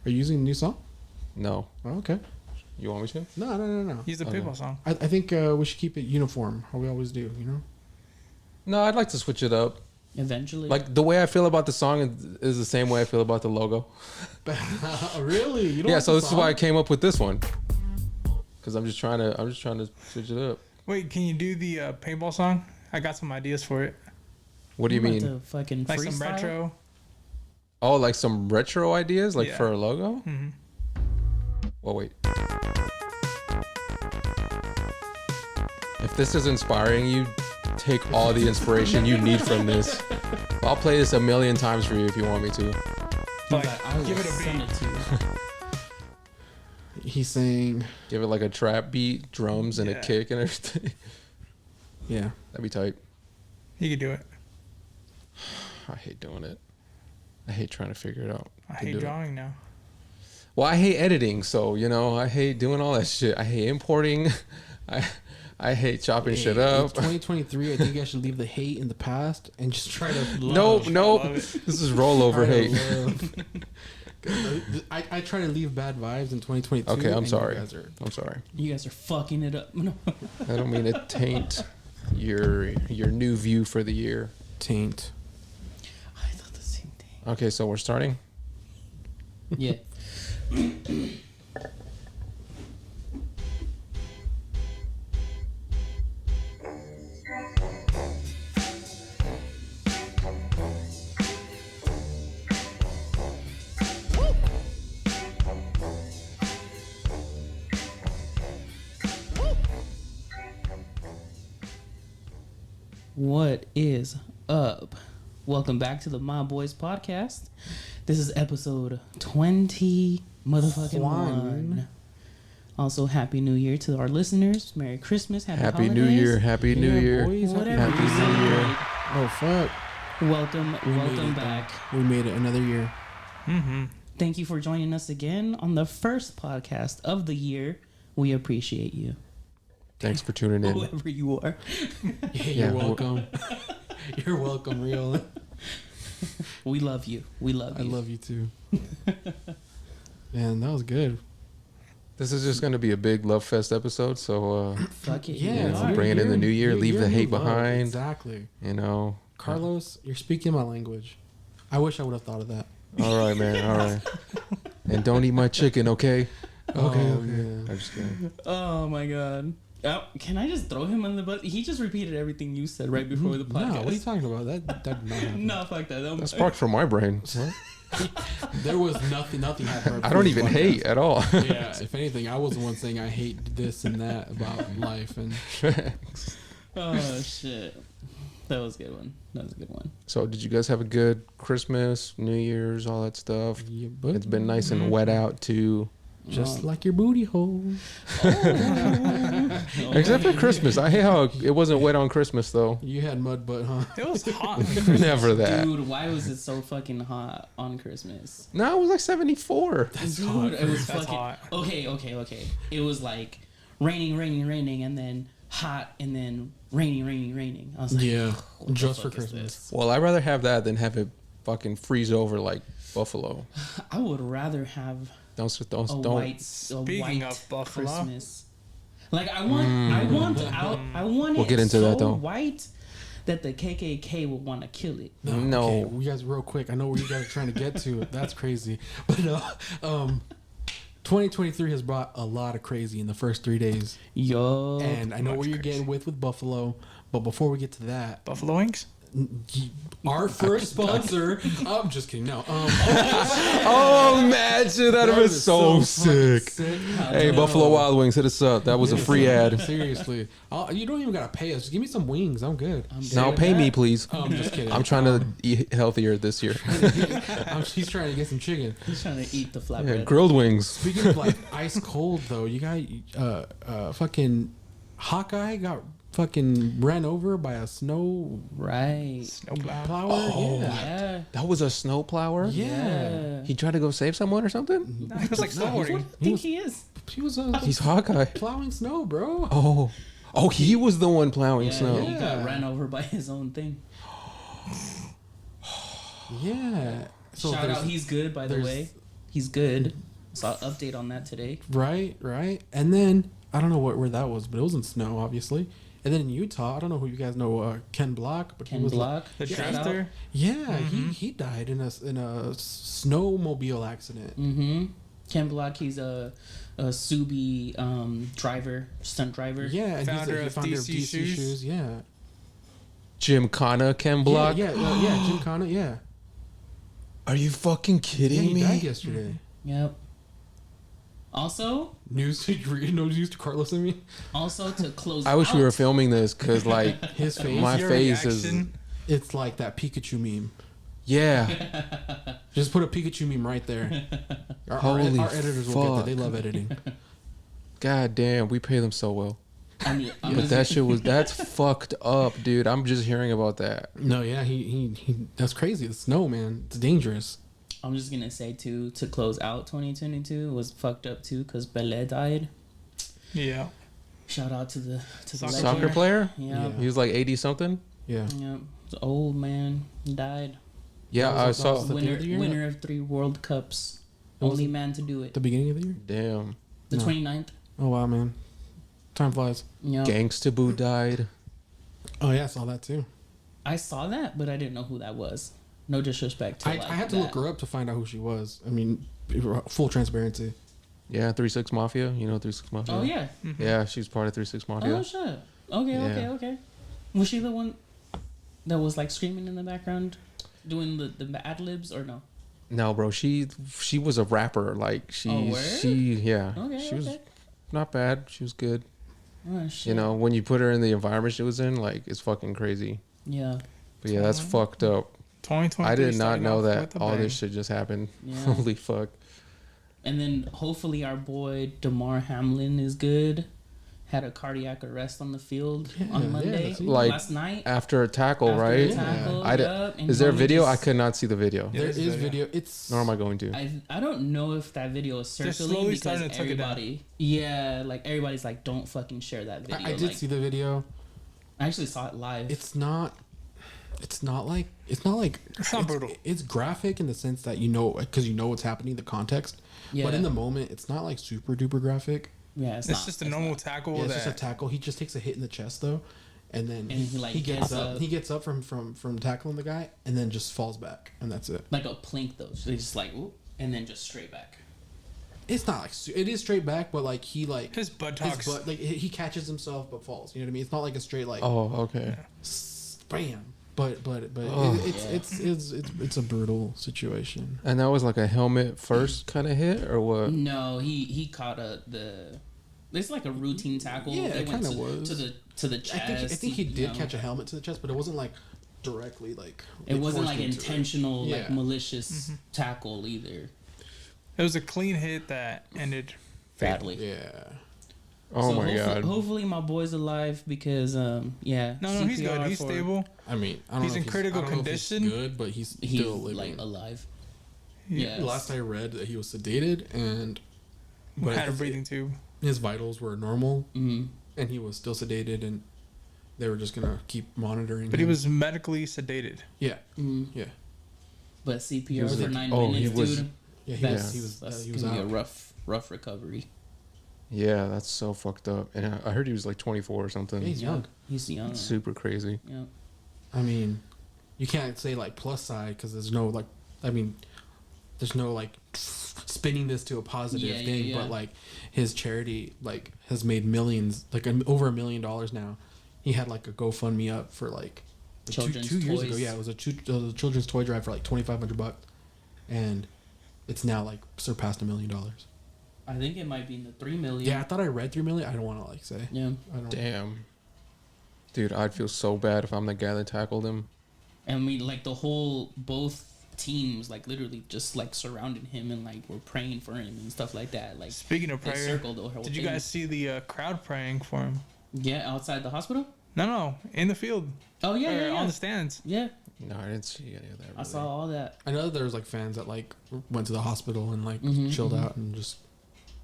Are you using a new song? No. Oh, okay. You want me to? No. Use the paintball song. I think we should keep it uniform, how we always do, you know? No, I'd like to switch it up. Eventually. Like the way I feel about the song is the same way I feel about the logo. Really? You don't Yeah, like so the this is song? why I came up with this one. Cuz I'm just trying to switch it up. Wait, can you do the paintball song? I got some ideas for it. What do you mean? To fucking Like some freestyle? retro. Oh, like some retro ideas like Yeah. for a logo? Mm-hmm. Well, wait. If this is inspiring you, take all the inspiration you need from this. I'll play this a million times for you if you want me to. Like, I will give it a send beat. it to you. He's saying, Give it like a trap beat, drums, and a Yeah. kick and everything. yeah. That'd be tight. You could do it. I hate doing it. I hate trying to figure it out. I to hate do it. drawing now. Well, I hate editing, so I hate doing all that shit. I hate importing. I hate chopping shit In up. 2023, I think I should leave the hate in the past and just try to Nope. love it. This is rollover try to hate. love. I try to leave bad vibes in 2022. Okay, I'm and sorry. You guys are, I'm sorry. You guys are fucking it up. No. I don't mean to taint your new view for the year. taint. I thought the same thing. Okay, so we're starting. Yeah. What is up? Welcome back to the My Boys podcast. This is episode 20 motherfucking one. Also, Happy New Year to our listeners. Merry Christmas. Happy Happy holidays. New Year. Happy New Year. Boys, Whatever Happy you New Year. celebrate. Oh fuck! Welcome it, back. We made it another year. Mm-hmm. Thank you for joining us again on the first podcast of the year. We appreciate you. Thanks for tuning in. Whoever you are. You're welcome. You're welcome, real. We love you. We love you. I love you too. Man, that was good. This is just going to be a big love fest episode, so Fuck it. Yeah, Yeah, you're- bring it in the new year, you're- leave you're the hate new love. behind. Exactly. Carlos, you're speaking my language. I wish I would have thought of that. All right, man. All right. And don't eat my chicken, okay? Okay. I'm just kidding. Oh my god. Can I just throw him on the bus? He just repeated everything you said right before the podcast. No, what are you talking about? That did not happen. No, fuck that. That sparked from my brain. There was nothing happened. I don't even hate at all. Yeah, if anything, I was the one saying I hate this and that about life. And Oh shit. That was a good one. That was a good one. So, did you guys have a good Christmas, New Year's, all that stuff? yeah, but It's been nice and wet out too. just like your booty hole. Except for Christmas. I hate how it wasn't wet on Christmas though. You had mud butt, huh? It was hot. Never that. Dude, why was it so fucking hot on Christmas? No, it was like 74. Dude, it was That's fucking hot. Okay. It was like raining, and then hot, and then raining. I was like, Yeah, what the just for fuck is Christmas. Well, I'd rather have that than have it fucking freeze over like Buffalo. this? I would rather have Don't. a Speaking white of Buffalo. Christmas. Like I want We'll it get into so that, though. white that the KKK would want to kill it. No. Okay, you guys, real quick. I know where you guys are trying to get to. That's crazy. But no, 2023 has brought a lot of crazy in the first 3 days. Yo, And I know where you're getting with Buffalo. But before we get to that, Buffalo Wings? our first sponsor. I'm just kidding. No. Oh, imagine that would be is so fucking sick. I Hey, know. Buffalo Wild Wings, hit us up. That was a free ad. Seriously, you don't even gotta pay us. Just give me some wings. I'm good. Now pay me, please. I'm just kidding. I'm trying to eat healthier this year. She's trying to get some chicken. he's trying to eat the Yeah, flatbread. grilled wings. Speaking of like ice cold though, you got fucking Hawkeye got fucking ran over by a snow Right. Snowplow. plower. Oh. Yeah. That was a snowplower? Yeah. He tried to go save someone or something? It was like snowboarding. I think he is. He was He's Hawkeye. plowing snow, bro. Oh, he was the one plowing Yeah, snow. he got ran over by his own thing. Yeah. So Shout out, he's good, by the there's- way. he's good. Saw an update on that today. Right. And then I don't know where that was, but it was in snow, obviously. And then in Utah, I don't know who you guys know, Ken Block, but Ken he was Block, The yeah, drafter. Yeah, he died in a snowmobile accident. Ken Block, he's a Subi stunt driver. Yeah, and Founder he's of the founder DC of DC Shoes. Shoes. Yeah, Gymkhana Ken Block. Yeah, Gymkhana. Yeah, Are you fucking yeah, kidding he me? died yesterday. Yep. News to Carlos and me. Also to close. I wish we out- were filming this because like His face, my Your face is reaction? it's like that Pikachu meme. yeah. Just put a Pikachu meme right there. Holy our editors will get that. fuck. They love editing. God damn, we pay them so well. I mean, But that shit that's fucked up, dude. I'm just hearing about that. No, yeah, he that's crazy. The snow, man, it's dangerous. I'm just gonna say too, to close out 2022 was fucked up too because Pelé died. Yeah. Shout out to the Soccer Soccer player? Yeah. He was like 80 something. Yeah. Yeah. The old man died. Yeah, That I was saw. the Winner, third year? winner of 3 World Cups. Was Only it man to do it. The beginning of the year. Damn. The No. 29th. Oh wow, man, time flies. Yeah. Gangsta Boo died. Oh yeah, I saw that too. I saw that, but I didn't know who that was. No disrespect to I had to look her up to find out who she was. I mean, full transparency. Yeah, 3-6 Mafia. You know 3-6 Mafia? Oh yeah. Yeah, she's part of 3-6 Mafia. Oh shit. Okay. Yeah. Okay. Was she the one that was like screaming in the background, doing the ad libs or no? No, bro, she was a rapper. Like Oh, word? she Okay. she was not bad. She was good. Oh shit. You know, when you put her in the environment she was in, like it's fucking crazy. Yeah. But yeah, that's fucked up. 2023. I did not starting know off that with a all bang. this shit just happened. Yeah. Holy fuck. And then hopefully our boy Damar Hamlin is good. Had a cardiac arrest on the field Yeah, on Monday, that's- Like, last night. After a tackle, After right? a tackle, I yup, and is there a homie video? just- I could not see the video. Yeah, There there's is video. video. It's Nor am I going to. I don't know if that video is They're circulating slowly because starting to take it down. everybody, yeah, like everybody's like, don't fucking share that video. I did like, see the video. I actually saw it live. It's not like It's not brutal. It's graphic in the sense that because you know what's happening, the context. yeah, But in the moment, it's not like super duper graphic. yeah, It's not, just a it's normal not. tackle Yeah, it's that just a tackle. He just takes a hit in the chest though, and then And he, like, he gets gets up. up. He gets up from tackling the guy, and then just falls back, and that's it. Like a plink though. So they just like, ooh, and then just straight back. It's not like it is straight back, but like he like his butt his talks. butt, like he catches himself but falls. You know what I mean? It's not like a straight like Oh, okay. bam. But Oh. it's a brutal situation. And that was like a helmet first kind of hit, or what? No, he caught it's like a routine tackle. Yeah, They it went kinda was. to the chest. I think he you did know. catch a helmet to the chest, but it wasn't like directly like. It wasn't forced like into it. intentional, Yeah. like malicious tackle either. It was a clean hit that ended Badly. Yeah. Oh So my hopefully, god. hopefully my boy's alive because yeah. No, he's good. CPR He's for- stable. I mean, I don't He's know in if critical I don't know if condition. he's good, but he's He's still living. like alive. Yeah. Yeah. Last I read that he was sedated and Had a breathing tube. his vitals were normal, Mm-hmm. and he was still sedated, and they were just gonna keep monitoring. But he him. was medically sedated. Yeah, Mm-hmm. yeah, But CPR was for like- 9 oh, he minutes, was- dude. yeah. He That's, was. He was. that's He was gonna be out. a rough recovery. Yeah, that's so fucked up. And I heard he was like 24 or something. Yeah, he's young. He's young. Super crazy. Yeah. I mean, you can't say like plus side because there's no like. I mean, there's no like spinning this to a positive Yeah, yeah, thing. yeah. But like his charity like has made millions, like over $1 million now. He had like a GoFundMe up for like Children's two years ago. toys. Yeah, it was a children's toy drive for like $2,500, and it's now like surpassed $1 million. I think it might be in the 3 million. Yeah, I thought I read 3 million. I don't want to like say. Yeah. I don't. Damn. Dude, I'd feel so bad if I'm the guy that tackled him. And we like both teams like literally just like surrounded him and like were praying for him and stuff like that. Like Speaking of they prayer, circled the whole did you thing. guys see the crowd praying for him? Yeah, outside the hospital. No, in the field. Oh yeah, Or yeah, yeah. on the stands. Yeah, No, I didn't see any of that. Really. I saw all that. I know there was like fans that like went to the hospital and like Mhm, chilled mhm. out and just.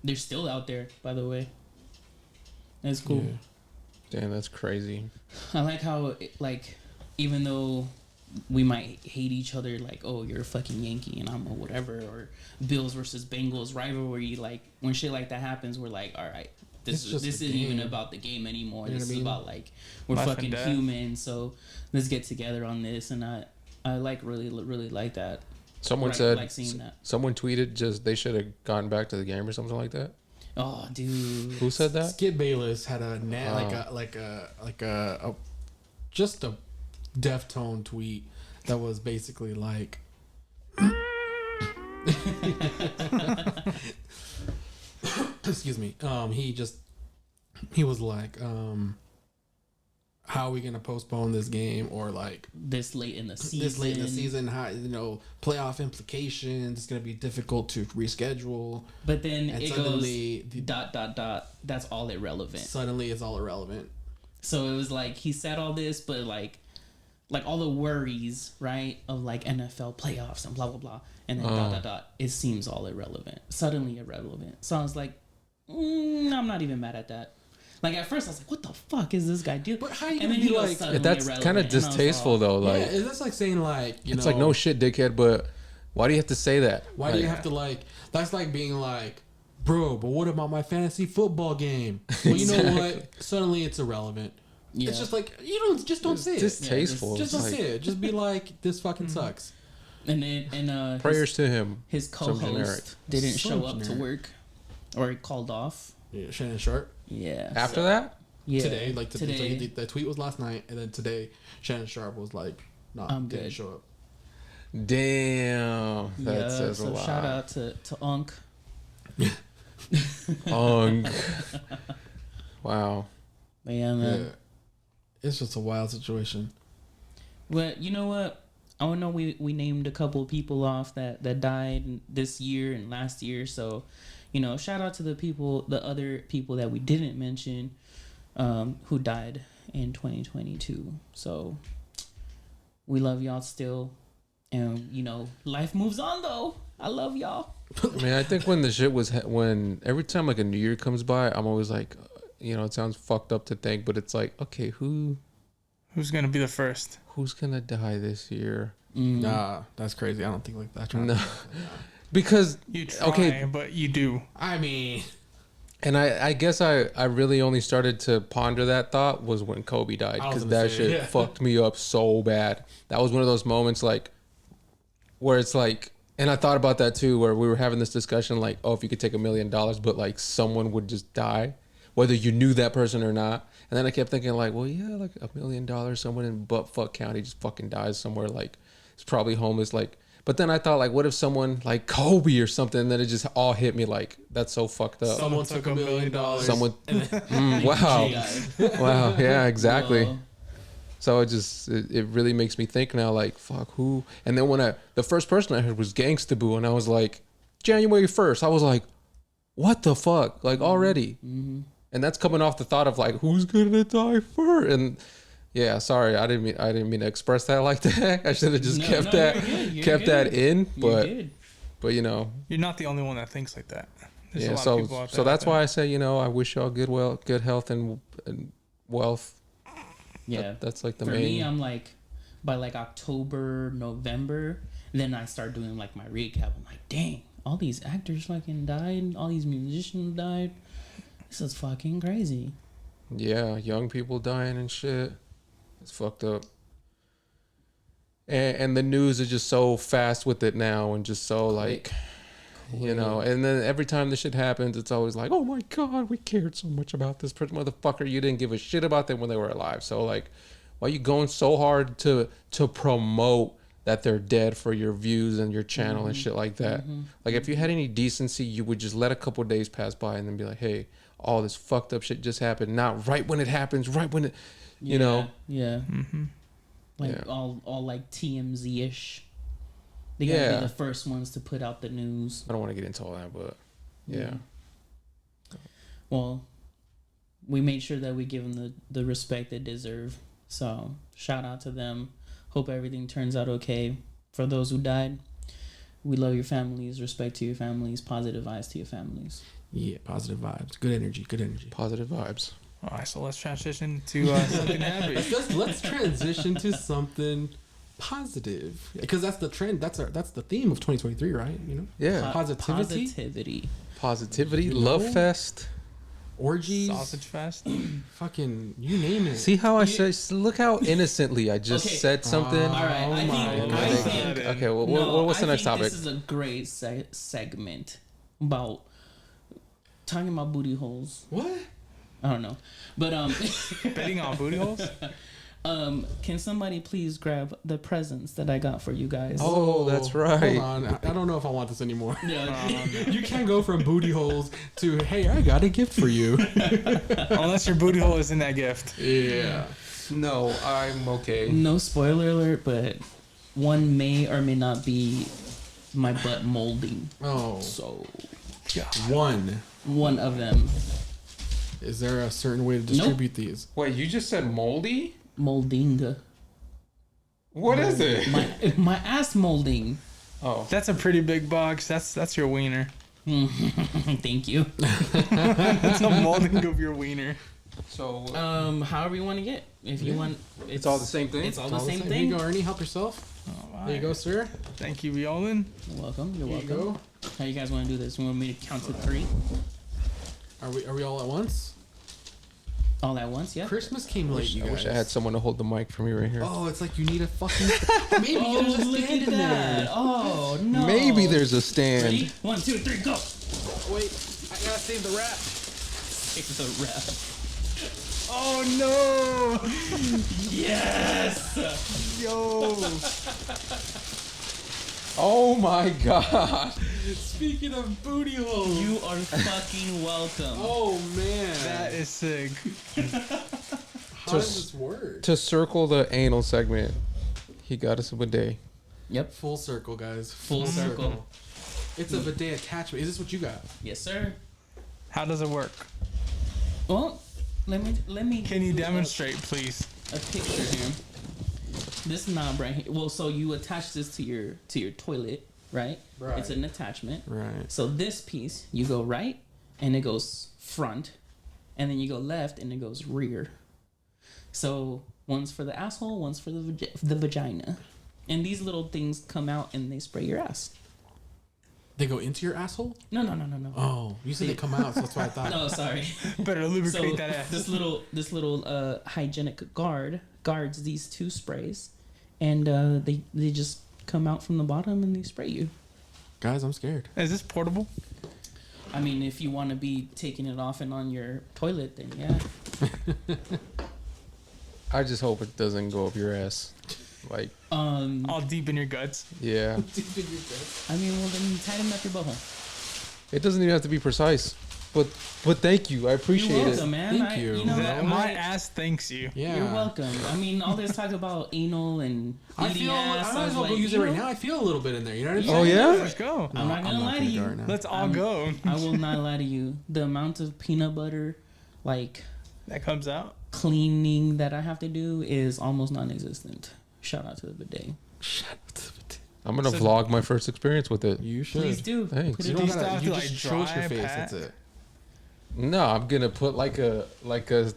They're still out there, by the way. That's cool. Yeah. Damn, that's crazy. I like how like even though we might hate each other, like, oh, you're a fucking Yankee and I'm a whatever, or Bills versus Bengals rivalry. Like when shit like that happens, we're like, all right, this isn't even about the game anymore. You know this is about like we're Life and fucking death. humans. So let's get together on this. And I like really like that. Someone Like- said, like seeing that. someone tweeted just they should have gotten back to the game or something like that. Oh, dude. Who said that? Skip Bayless had a just a deftone tweet that was basically like excuse me. He was like, how are we gonna postpone this game, or like This late in the season. this late in the season, how, you know, playoff implications, it's gonna be difficult to reschedule. But then And it suddenly goes ... That's all irrelevant. Suddenly it's all irrelevant. So it was like he said all this, but like all the worries, right, of like NFL playoffs and blah blah blah, and then ... It seems all irrelevant. Suddenly irrelevant. So I was like, I'm not even mad at that. Like at first I was like, what the fuck is this guy doing? But how you And gonna then be he goes like, suddenly That's irrelevant, kind of and I was all, distasteful though. Like yeah, that's like saying like, you it's know, like no shit, dickhead. But why do you have to say that? why do you have to like? That's like being like, bro, but what about my fantasy football game? Well, you know what? Suddenly it's irrelevant. Yeah. It's just like don't say it. Distasteful. Just It's don't like, say it. Just be like, this fucking sucks. And then prayers to him. his Some generic. co-host didn't So show up to generic. work, or he called off. Yeah, Shannon Sharp Yeah. After that, Yeah. today, like today, Today. the tweet was last night, and then today Shannon Sharp was like, nah, I'm didn't good. show up. damn, that Yeah, says a so lot. shout out to Unc. Wow. But yeah, man. Yeah, it's just a wild situation. But you know what? I know we named a couple of people off that died this year and last year. So, you know, shout out to the other people that we didn't mention, who died in 2022. So we love y'all still. And, you know, life moves on though. I love y'all. I mean, I think when the shit was when every time like a new year comes by, I'm always like, you know, it sounds fucked up to think, but it's like, okay, Who's gonna be the first? who's gonna die this year? Nah, that's crazy. I don't think like that. No, because You try, okay, but you do. I mean, and I guess I really only started to ponder that thought was when Kobe died, I was because gonna that say, shit yeah. fucked me up so bad. That was one of those moments like where it's like, and I thought about that too, where we were having this discussion like, oh, if you could take $1 million, but like someone would just die, whether you knew that person or not. And then I kept thinking like, well, yeah, like $1 million, someone in buttfuck county just fucking dies somewhere, like it's probably homeless, like. But then I thought like, what if someone like Kobe or something? And then it just all hit me like, that's so fucked up. someone took $1 million. Someone, wow, wow, yeah, exactly. Whoa. So it really makes me think now, like, fuck, who? And then when the first person I heard was Gangsta Boo, and I was like, January 1st, I was like, what the fuck? Like, already? Mm-hmm. And that's coming off the thought of like, who's gonna die first? And yeah, sorry, I didn't mean to express that like that. I should have just kept that in. But you know, You're not the only one that thinks like that. There's a yeah. lot of people out So there that's like why I say, you know, I wish y'all good health and wealth. Yeah. That's like the For main. me, I'm like, by like October, November, then I start doing like my recap. I'm like, dang, all these actors fucking died. All these musicians died. This is fucking crazy. Yeah, young people dying and shit. It's fucked up. And the news is just so fast with it now, and just so like, you know. And then every time this shit happens, it's always like, oh my god, we cared so much about this motherfucker. You didn't give a shit about them when they were alive. So like, why are you going so hard to promote that they're dead for your views and your channel and shit like that? Like, if you had any decency, you would just let a couple days pass by and then be like, hey, all this fucked up shit just happened. Not right when it happens, right when it, you know. Yeah. Mm-hmm. Like Yeah. all like TMZ-ish. They gotta Yeah. be the first ones to put out the news. I don't want to get into all that, but yeah. Well, we made sure that we give them the respect they deserve. So shout out to them. Hope everything turns out okay. For those who died, we love your families. Respect to your families. Positive vibes to your families. Yeah, positive vibes, good energy, good energy. Positive vibes. All right, so let's transition to something happy. Let's transition to something positive, because that's the trend. That's the theme of 2023, right? You know, Yeah. Positivity. You know? Love fest. Orgies, Sausage fest. fucking you name it. See how I said? Look how innocently I just said something. All right. I think. Okay. Well, No, what's the next topic? This is a great segment about talking about booty holes. What? I don't know, but Betting on booty holes. can somebody please grab the presents that I got for you guys? Oh, that's right. Hold on, I don't know if I want this anymore. Yeah. You can't go from booty holes to hey, I got a gift for you. Unless your booty hole is in that gift. Yeah. No, I'm okay. No spoiler alert, but one may or may not be my butt molding. Oh, So one. of them Is there a certain way to distribute these? Wait, you just said moldy? molding. What is it? My ass molding. Oh, That's a pretty big box. That's your wiener. Thank you. That's a molding of your wiener. so However you want to get. If you want, it's all the same thing. It's all the same Here thing. you go, Ernie. Help yourself. There you go, sir. Thank you, Violan. You're welcome. You're There you welcome. go. How you guys want to do this? You want me to count to 3? Are we all at once? All at once? Yeah. Christmas came late, you I guys. wish I had someone to hold the mic for me right here. Oh, it's like you need a fucking. Maybe you Oh, just look stand at in that. there. Oh no. Maybe there's a stand. Ready? 1, 2, 3, go. Wait, I gotta save the wrap. It's a wrap. Oh no! Yes. Yo! Oh my god. Speaking of booty holes. You are fucking welcome. Oh man. That is sick. How does this work? To circle the anal segment, he got us a bidet. Yep. Full circle, guys. Full circle. It's a bidet attachment. Is this what you got? Yes, sir. How does it work? Well, let me. Can you do demonstrate, please? a picture here? This knob right here. Well, so you attach this to your toilet, right? Right. It's an attachment. Right. So this piece, you go right, and it goes front, and then you go left, and it goes rear. So one's for the asshole, one's for the vagina, and these little things come out and they spray your ass. They go into your asshole? No. Oh, you said they come out, so that's why I thought. No, sorry. Better lubricate So that ass. this little hygienic guards these 2 sprays, and they just come out from the bottom and they spray you. Guys, I'm scared. Is this portable? I mean, if you want to be taking it off and on your toilet, then yeah. I just hope it doesn't go up your ass. Like, All deep in your guts. yeah. I mean, well then tighten up your butthole. It doesn't even have to be precise. But thank you. I appreciate You're it. welcome, man. Thank you. You know, My ass thanks you. Yeah. You're welcome. I mean, all this talk about anal and I eating feel. ass. I might as well go use it right now. I feel a little bit in there. You know what I'm Yeah. saying? Oh, yeah? Let's go. I'm not gonna lie to you. Let's all go. I will not lie to you. The amount of peanut butter, like That comes out. cleaning that I have to do is almost non-existent. Shout out to the bidet. I'm going to So- vlog my first experience with it. You should. Please do. Thanks. Put You it don't Do you gotta. still have You to, just like, show us your dry face. pat? That's it. No, I'm going to put like a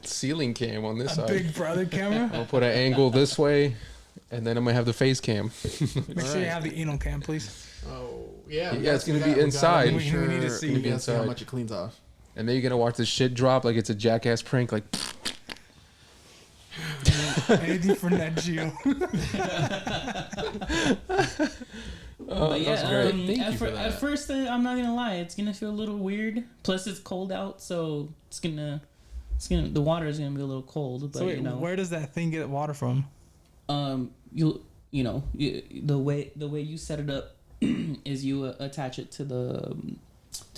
ceiling cam on this A side. Big Brother camera. I'll put an angle this way, and then I'm going to have the face cam. Make sure you have the anal cam, please. Oh yeah. Yeah, it's gonna be inside. We need to see. We need to see how Inside. much it cleans off. And then you're going to watch this shit drop like it's a jackass prank. Like, Anything for Nat Geo. But yeah, that's great. Thank you for at that. first, I'm not gonna lie, it's gonna feel a little weird. Plus, it's cold out, so the water is gonna be a little cold. But So wait, you know, where does that thing get water from? the way you set it up is you attach it to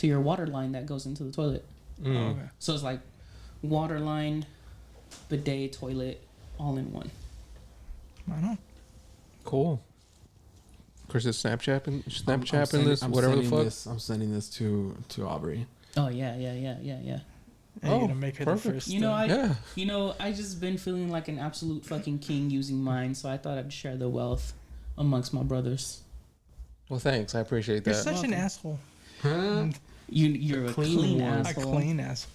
your water line that goes into the toilet. Oh, okay. So it's like water line, bidet, toilet, all in one. I know. cool. Chris is Snapchatting I'm this, whatever the sending fuck. I'm sending this to Aubrey. Oh yeah. And Oh, you're gonna make her perfect. the first. You know, Yeah. I just been feeling like an absolute fucking king using mine, so I thought I'd share the wealth amongst my brothers. Well, thanks. I appreciate You're that. such an Welcome. asshole. Huh? You're a clean one. A asshole. clean asshole.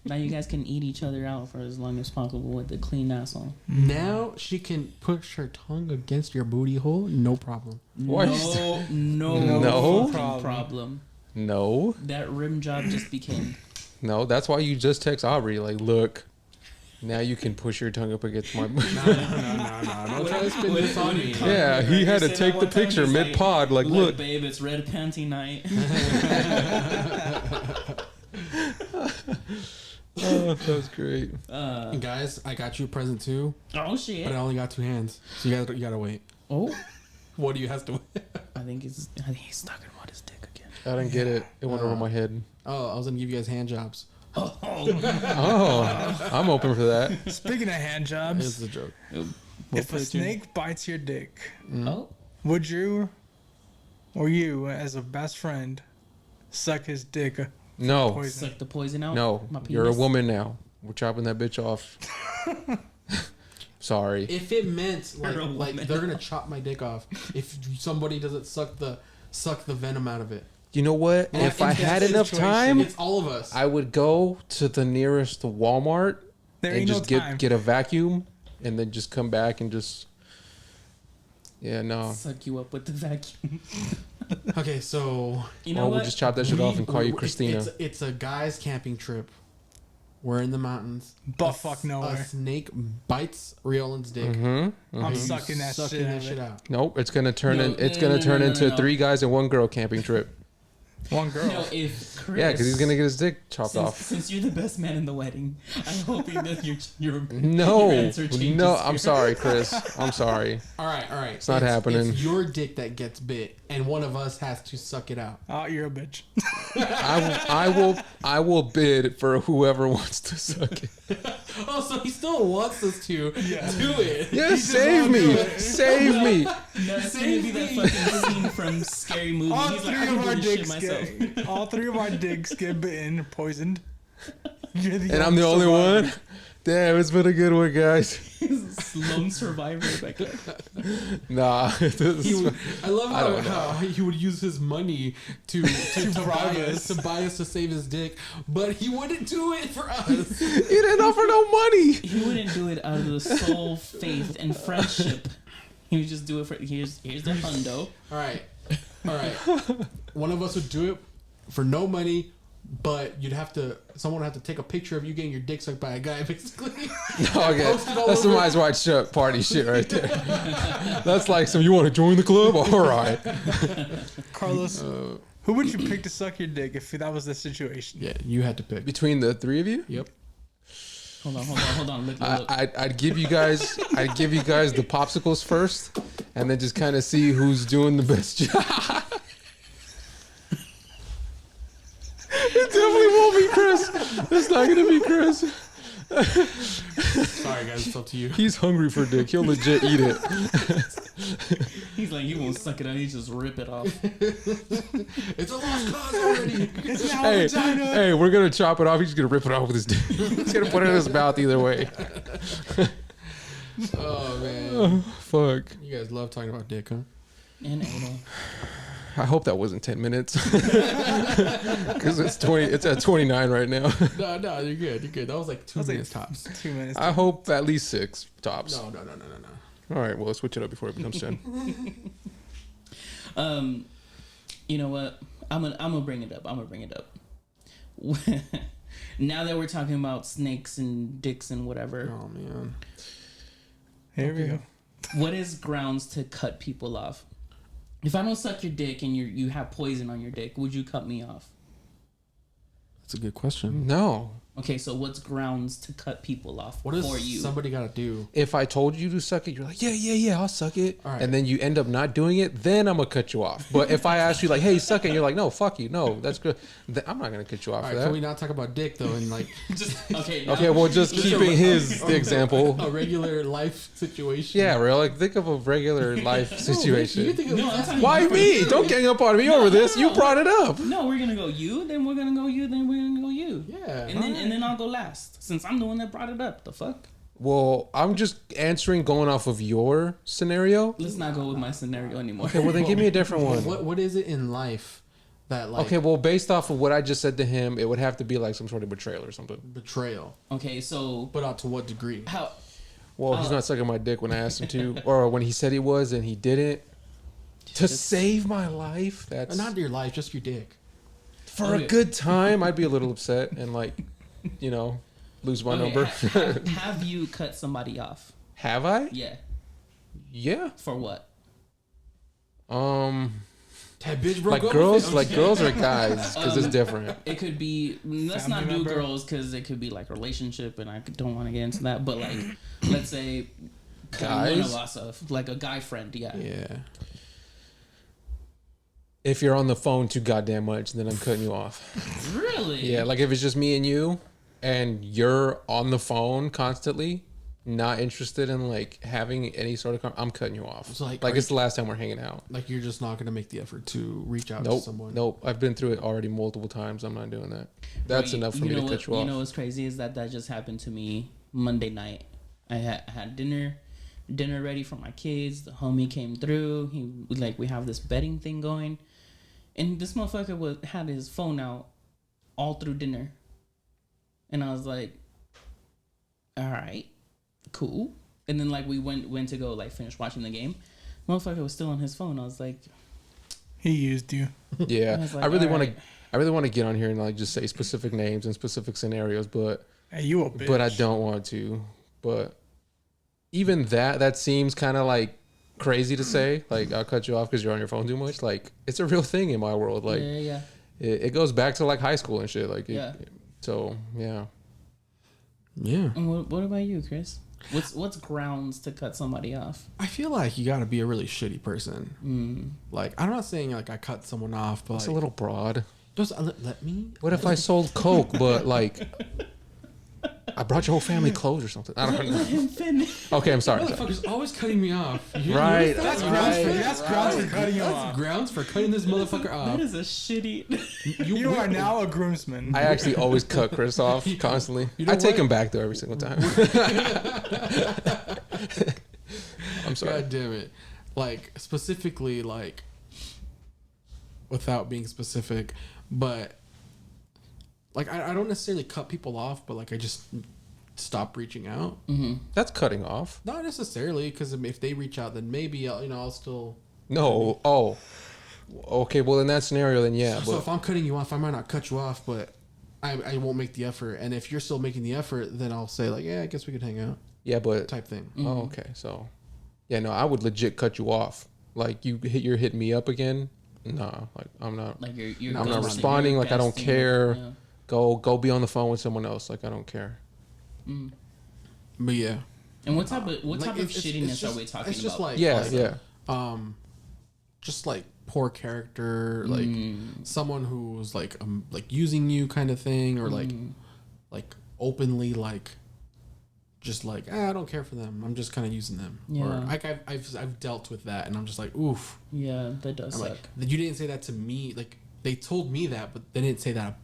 Now you guys can eat each other out for as long as possible with the clean asshole. Now she can push her tongue against your booty hole, no problem. Why No, is no problem. problem. No. That rim job just became. No, that's why you just text Aubrey, like, look, now you can push your tongue up against my... No. Don't try to spin this on me. Yeah, he had to take the picture mid-pod, like, look. Babe, it's red panty night. Oh, that was great. And guys, I got you a present too, Oh shit. but I only got 2 hands, so you gotta wait. Oh, What do you have to wait? I think he's talking about his dick again. I didn't get it. It went over my head. Oh, I was gonna give you guys hand jobs. Oh, I'm open for that. Speaking of hand It's jobs, a joke. if a snake bites your dick, Oh, would you or you, as a best friend, suck his dick? No, Poison. suck the poison out. no, My you're a penis? woman now. We're chopping that bitch off. Sorry. If it meant You're a like woman. they're gonna chop my dick off if somebody doesn't suck the venom out of it. You know what? And If I in had that enough situation, time, it's all of us. I would go to the nearest Walmart There and ain't no just time. get a vacuum and then just come back and just... Yeah, no. Suck you up with the vacuum. Okay, so You know Or we'll what? just chop that shit off and call you Christina. It's a guy's camping trip. We're in the mountains. Butt A fuck s- nowhere. A snake bites Riolin's dick. Mm-hmm. I'm You sucking that sucking shit that out. shit out. Nope, it's gonna turn No, in. It's no, gonna no, turn no, no, into no. 3 guys and 1 girl camping trip. One girl. No, if Chris, Yeah, because he's gonna get his dick chopped since, off. since you're the best man in the wedding, I'm hoping that your No, answer changes no, I'm here. sorry, Chris. I'm sorry. All right. It's not happening. It's your dick that gets bit, and one of us has to suck it out. Oh, you're a bitch. I will bid for whoever wants to suck it. Oh, so he still wants us to do it. Yeah, save me, save me. No, it's gonna be that fucking scene from Scary Movie. All He's like, three I can of do our this shit dicks myself. get all 3 of our dicks get bitten, poisoned. You're And I'm the only survivor. one. Damn, it's been a good one, guys. Lone survivor back there. Nah, I love I don't how he would use his money to bribe buy us to save his dick, but he wouldn't do it for us. he didn't offer no money. He wouldn't do it out of the soul, faith, and friendship. He would just do it for here's the hundo. All right. One of us would do it for no money, but someone would have to take a picture of you getting your dick sucked by a guy, basically. Okay, Post it all that's some over. Eyes Wide Shut party shit right there. That's like some. You want to join the club? All right. Carlos, who would you pick to suck your dick if that was the situation? Yeah, you had to pick. Between the 3 of you, Yep. Hold on. Look. I'd give you guys the popsicles first, and then just kind of see who's doing the best job. It definitely won't be Chris. It's not gonna be Chris. Sorry, guys, it's up to you. He's hungry for dick. He'll legit eat it. He's like, he won't suck it out. He just rip it off. It's a lost cause already. It's now Hey, vagina. hey, we're gonna chop it off. He's gonna rip it off with his dick. He's gonna put it in his mouth either way. Oh man, Oh, fuck. you guys love talking about dick, huh? And anal. I hope that wasn't 10 minutes. Because it's at 29 right now. No, you're good. That was like 2 minutes tops. 2 minutes. I hope at least 6 tops. No. All right, well, let's switch it up before it becomes 10. You know what? I'm gonna bring it up. Now that we're talking about snakes and dicks and whatever, Oh man. Here we go. what is grounds to cut people off? If I don't suck your dick and you have poison on your dick, would you cut me off? That's a good question. No. Okay, so what's grounds to cut people off What does for you? somebody got to do? If I told you to suck it, you're like, yeah, I'll suck it. All right. And then you end up not doing it, then I'm going to cut you off. But if I ask you, like, hey, suck it, and you're like, no, fuck you. No, that's good. Then I'm not going to cut you off All for right, that. can we not talk about dick though? And like Just okay. now- Okay, well, just keeping his example. a regular life situation. Yeah, real. Like, think of a regular life You situation. think of No, I'm talking Why about- me? Don't gang up on me over this. You brought it up. No, we're gonna go you, then we're gonna go you, then we're gonna go you. Yeah. And then I'll go last. Since I'm the one that brought it up. The fuck? Well, I'm just answering going off of your scenario. Let's not go with my scenario anymore. Okay, well, then give me a different one. What is it in life That like Okay, well, based off of what I just said to him, it would have to be like some sort of betrayal or something. betrayal, Okay, so but out to what degree? how? Well, he's not sucking my dick when I asked him to, or when he said he was and he didn't. To save my life, that's Not your life, just your dick. for a good time. I'd be a little upset and like, lose my number. Have you cut somebody off? Have I? Yeah. Yeah. For what? That bitch broke Like up girls, with it. like girls or guys, because it's different. It could be. Let's Family not do member? girls because it could be like relationship, and I don't want to get into that. But like, let's say cut one of us off, like a guy friend. Yeah. Yeah. If you're on the phone too goddamn much, then I'm cutting you off. Really? Yeah, like if it's just me and you, and you're on the phone constantly, not interested in like having any sort of, I'm cutting you off. It's like, it's the last time we're hanging out. Like you're just not gonna make the effort to reach out to Nope, someone. nope. I've been through it already multiple times. I'm not doing that. That's enough for me to cut you off. You know what's crazy is that just happened to me Monday night. I had dinner ready for my kids. The homie came through. We have this betting thing going, and this motherfucker had his phone out all through dinner, and I was like, all right, cool. And then like we went to go like finish watching the game. Motherfucker was still on his phone. I was like, He used you. Yeah, I was like, I really all want to. right. I really want to get on here and like just say specific names and specific scenarios, but Hey, you a bitch. but I don't want to. But even that seems kind of like crazy to say. Like I'll cut you off because you're on your phone too much. Like it's a real thing in my world. Like yeah. it goes back to like high school and shit. Like Yeah. So yeah. Yeah. And what about you, Chris? What's grounds to cut somebody off? I feel like you gotta be a really shitty person. Like I'm not saying like I cut someone off, but It's like, a little broad. just let me. What if I sold coke, but like I brought your whole family clothes or something? I don't know. Let him finish. Okay, I'm sorry. Motherfucker's always cutting me off. Right. That's Right. grounds for cutting you That's off. grounds for cutting this motherfucker That off. is a shitty. You are now a groomsman. I actually always cut Chris off constantly. You know I take what? him back though every single time. I'm sorry. God damn it. Like specifically, like without being specific, but like I don't necessarily cut people off, but like I just stop reaching out. That's cutting off. Not necessarily, because if they reach out, then maybe I'll still. No. Oh. Okay. Well, in that scenario, then yeah. So But if I'm cutting you off, I might not cut you off, but I won't make the effort. And if you're still making the effort, then I'll say like, yeah, I guess we could hang out, yeah, but type thing. oh, okay. So yeah, no, I would legit cut you off. Like you're hitting me up again. Nah, like I'm not. Like you're I'm not ghosting, responding. you're Like I don't ghosting, care. yeah. Go be on the phone with someone else. Like I don't care. But yeah, And what type of it's shittiness are we talking it's just about? like Yeah. just like poor character, like someone who's like using you kind of thing, or like openly like just like I don't care for them, I'm just kind of using them. Yeah. Or like I've dealt with that, and I'm just like oof. Yeah, that does I'm suck. like, you didn't say that to me. Like they told me that, but they didn't say that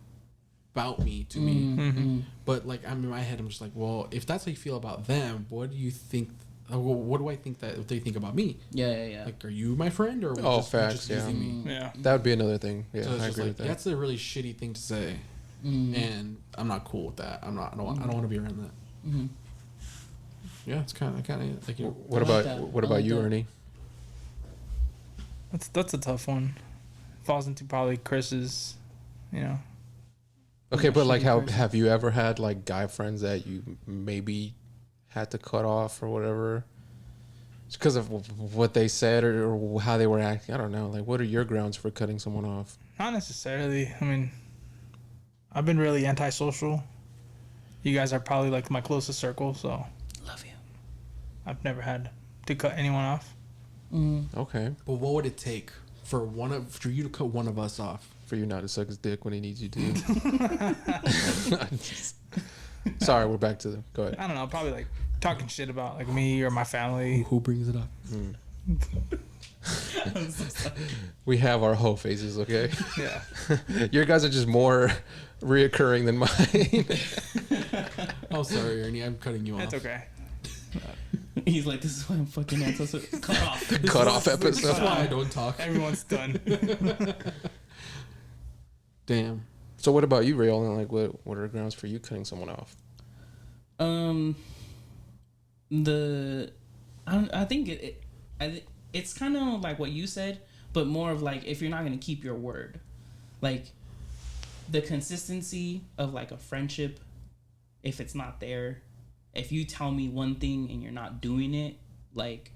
about me to me. But like I'm in my head, I'm just like, well, if that's how you feel about them, what do you think? What do I think that they think about me? Yeah. Like, are you my friend, or Oh, you're facts, just yeah. using me? Yeah. That would be another thing. Yeah, So it's I just agree like with that. that's a really shitty thing to say, and I'm not cool with that. I don't want to be around that. Yeah, it's kind of like What I like about that. what I about like you, that. Ernie? That's a tough one. Falls into probably Chris's, Okay, but like, shitty person. have you ever had like guy friends that you maybe had to cut off or whatever, just because of what they said or how they were acting? I don't know. Like, what are your grounds for cutting someone off? Not necessarily. I mean, I've been really antisocial. You guys are probably like my closest circle, so Love you. I've never had to cut anyone off. Okay, But what would it take for you to cut one of us off? for you not to suck his dick when he needs you to. Sorry, we're back to the. Go ahead. I don't know, probably like talking shit about like me or my family. Who brings it up? We have our whole phases, okay? Yeah. Your guys are just more reoccurring than mine. Oh, sorry, Ernie, I'm cutting you That's off. okay. He's like, this is why I'm fucking antisocial. Cut off. Cut off That's episode. why I don't talk. Everyone's done. Damn. So what about you, Rael? And like, what are grounds for you cutting someone off? I think it's kind of like what you said, but more of like if you're not gonna keep your word, like the consistency of like a friendship. If it's not there, if you tell me one thing and you're not doing it, like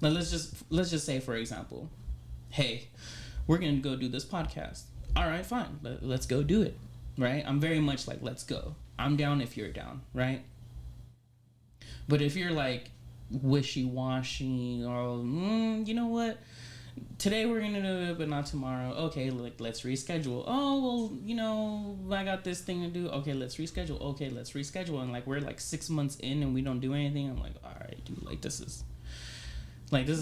let's just say, for example, hey, we're gonna go do this podcast. All right, fine, let's go do it. Right? I'm very much like, let's go. I'm down if you're down, right? But if you're like wishy-washy or you know what, today we're gonna do it but not tomorrow, okay, like let's reschedule. Oh well, you know, I got this thing to do. Okay, let's reschedule. And like we're like 6 months in and we don't do anything. I'm like, all right, dude, like this is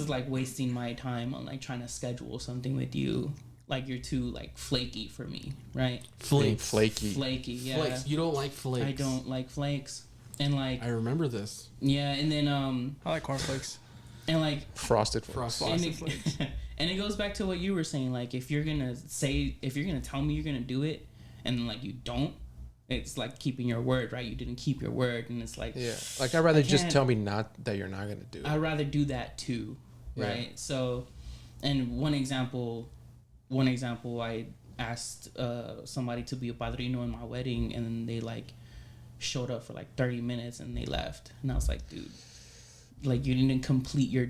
like wasting my time on like trying to schedule something with you. Like you're too like flaky for me, right? Flaky, yeah. Flakes. You don't like flakes. I don't like flakes. And like I remember this. yeah, and then I like cornflakes. and like frosted flakes. and it goes back to what you were saying. Like if you're gonna tell me you're gonna do it, and then like you don't, it's like keeping your word, right? You didn't keep your word, and it's like Yeah, like I'd rather just tell me not that you're not gonna do it. I'd rather do that too, right? Yeah. So, and one example, I asked somebody to be a padrino in my wedding, and then they like showed up for like 30 minutes and they left, and I was like, dude, like you didn't complete your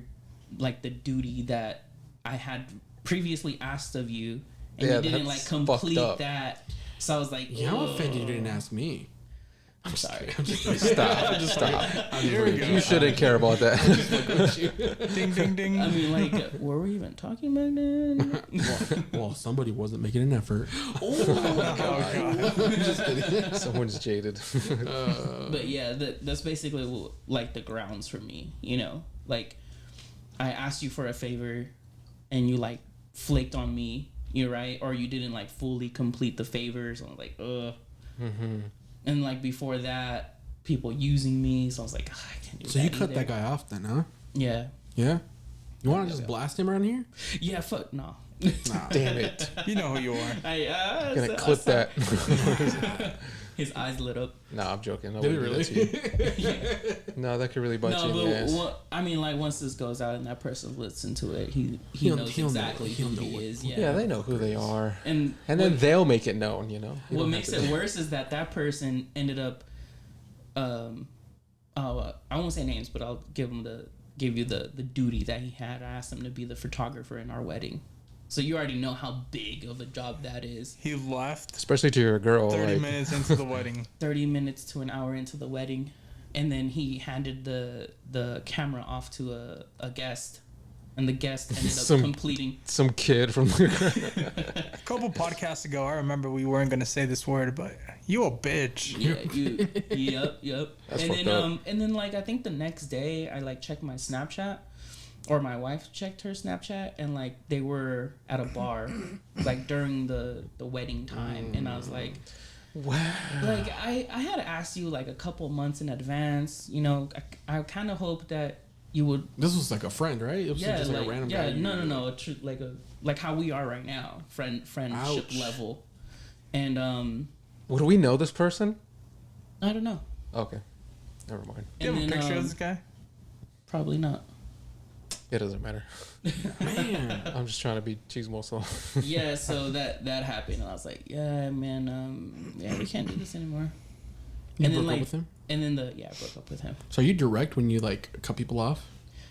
like the duty that I had previously asked of you, and you didn't like complete that. So I was like, yeah, I'm offended you didn't ask me. I'm sorry. Stop. You shouldn't care about that. Ding, ding, ding. I mean, like, were we even talking back then? Well, somebody wasn't making an effort. Just kidding. Someone's jaded. But yeah, that's basically like the grounds for me, you know? Like, I asked you for a favor and you like flaked on me, you're right? Or you didn't like fully complete the favors. I'm like, ugh. Mm-hmm. And like before that, people using me, so I was like, I can't do that. So you cut that guy off then, huh? Yeah. Yeah? You want to just blast him around here? Yeah, fuck no. Nah. Damn it. You know who you are. I'm gonna clip that. His eyes lit up. No, I'm joking. Did it really? Yeah. No, that could really bite you in the ass. Well, I mean, like once this goes out and that person listens to it, he knows exactly who he is. Yeah, they know who they are, and what, then they'll make it known. You know. What makes it worse is that person ended up. I won't say names, but I'll give you the duty that he had. I asked him to be the photographer in our wedding. So you already know how big of a job that is. He left, especially to your girl. 30 minutes into the wedding. 30 minutes to an hour into the wedding, and then he handed the camera off to a guest, and the guest ended up completing some kid from. A couple podcasts ago, I remember we weren't gonna say this word, but you a bitch. Yeah, yep. That's and fucked then up. and then like I think the next day I like checked my Snapchat. Or my wife checked her Snapchat, and like they were at a bar, like during the wedding time, and I was like, wow. Like I had asked you like a couple months in advance, you know. I kind of hoped that you would. This was like a friend, right? It was just like a random guy. No. Like how we are right now, friendship Ouch. level, and Would we know this person? I don't know. Okay, never mind. Do you have a picture of this guy? Probably not. It doesn't matter. Man, I'm just trying to be chismoso. Yeah, so that happened, and I was like, yeah, man, we can't do this anymore. you broke up with him? And then I broke up with him. So are you direct when you like cut people off?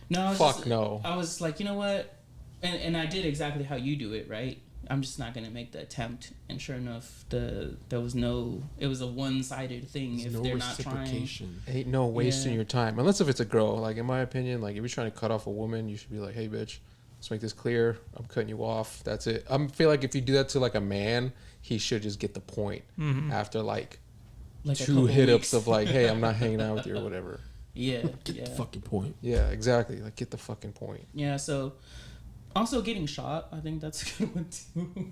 No, No. I was like, you know what, and I did exactly how you do it, right? I'm just not gonna make the attempt, and sure enough, it was a one-sided thing. There's if no they're not trying, Ain't no wasting your time. Unless if it's a girl. Like, in my opinion, like, if you're trying to cut off a woman, you should be like, hey, bitch, let's make this clear. I'm cutting you off. That's it. I feel like if you do that to, like, a man, he should just get the point after, like 2 hit-ups of, like, hey, I'm not hanging out with you or whatever. Yeah. Get the fucking point. Yeah, exactly. Like, get the fucking point. Yeah, so... Also, getting shot, I think that's a good one, too.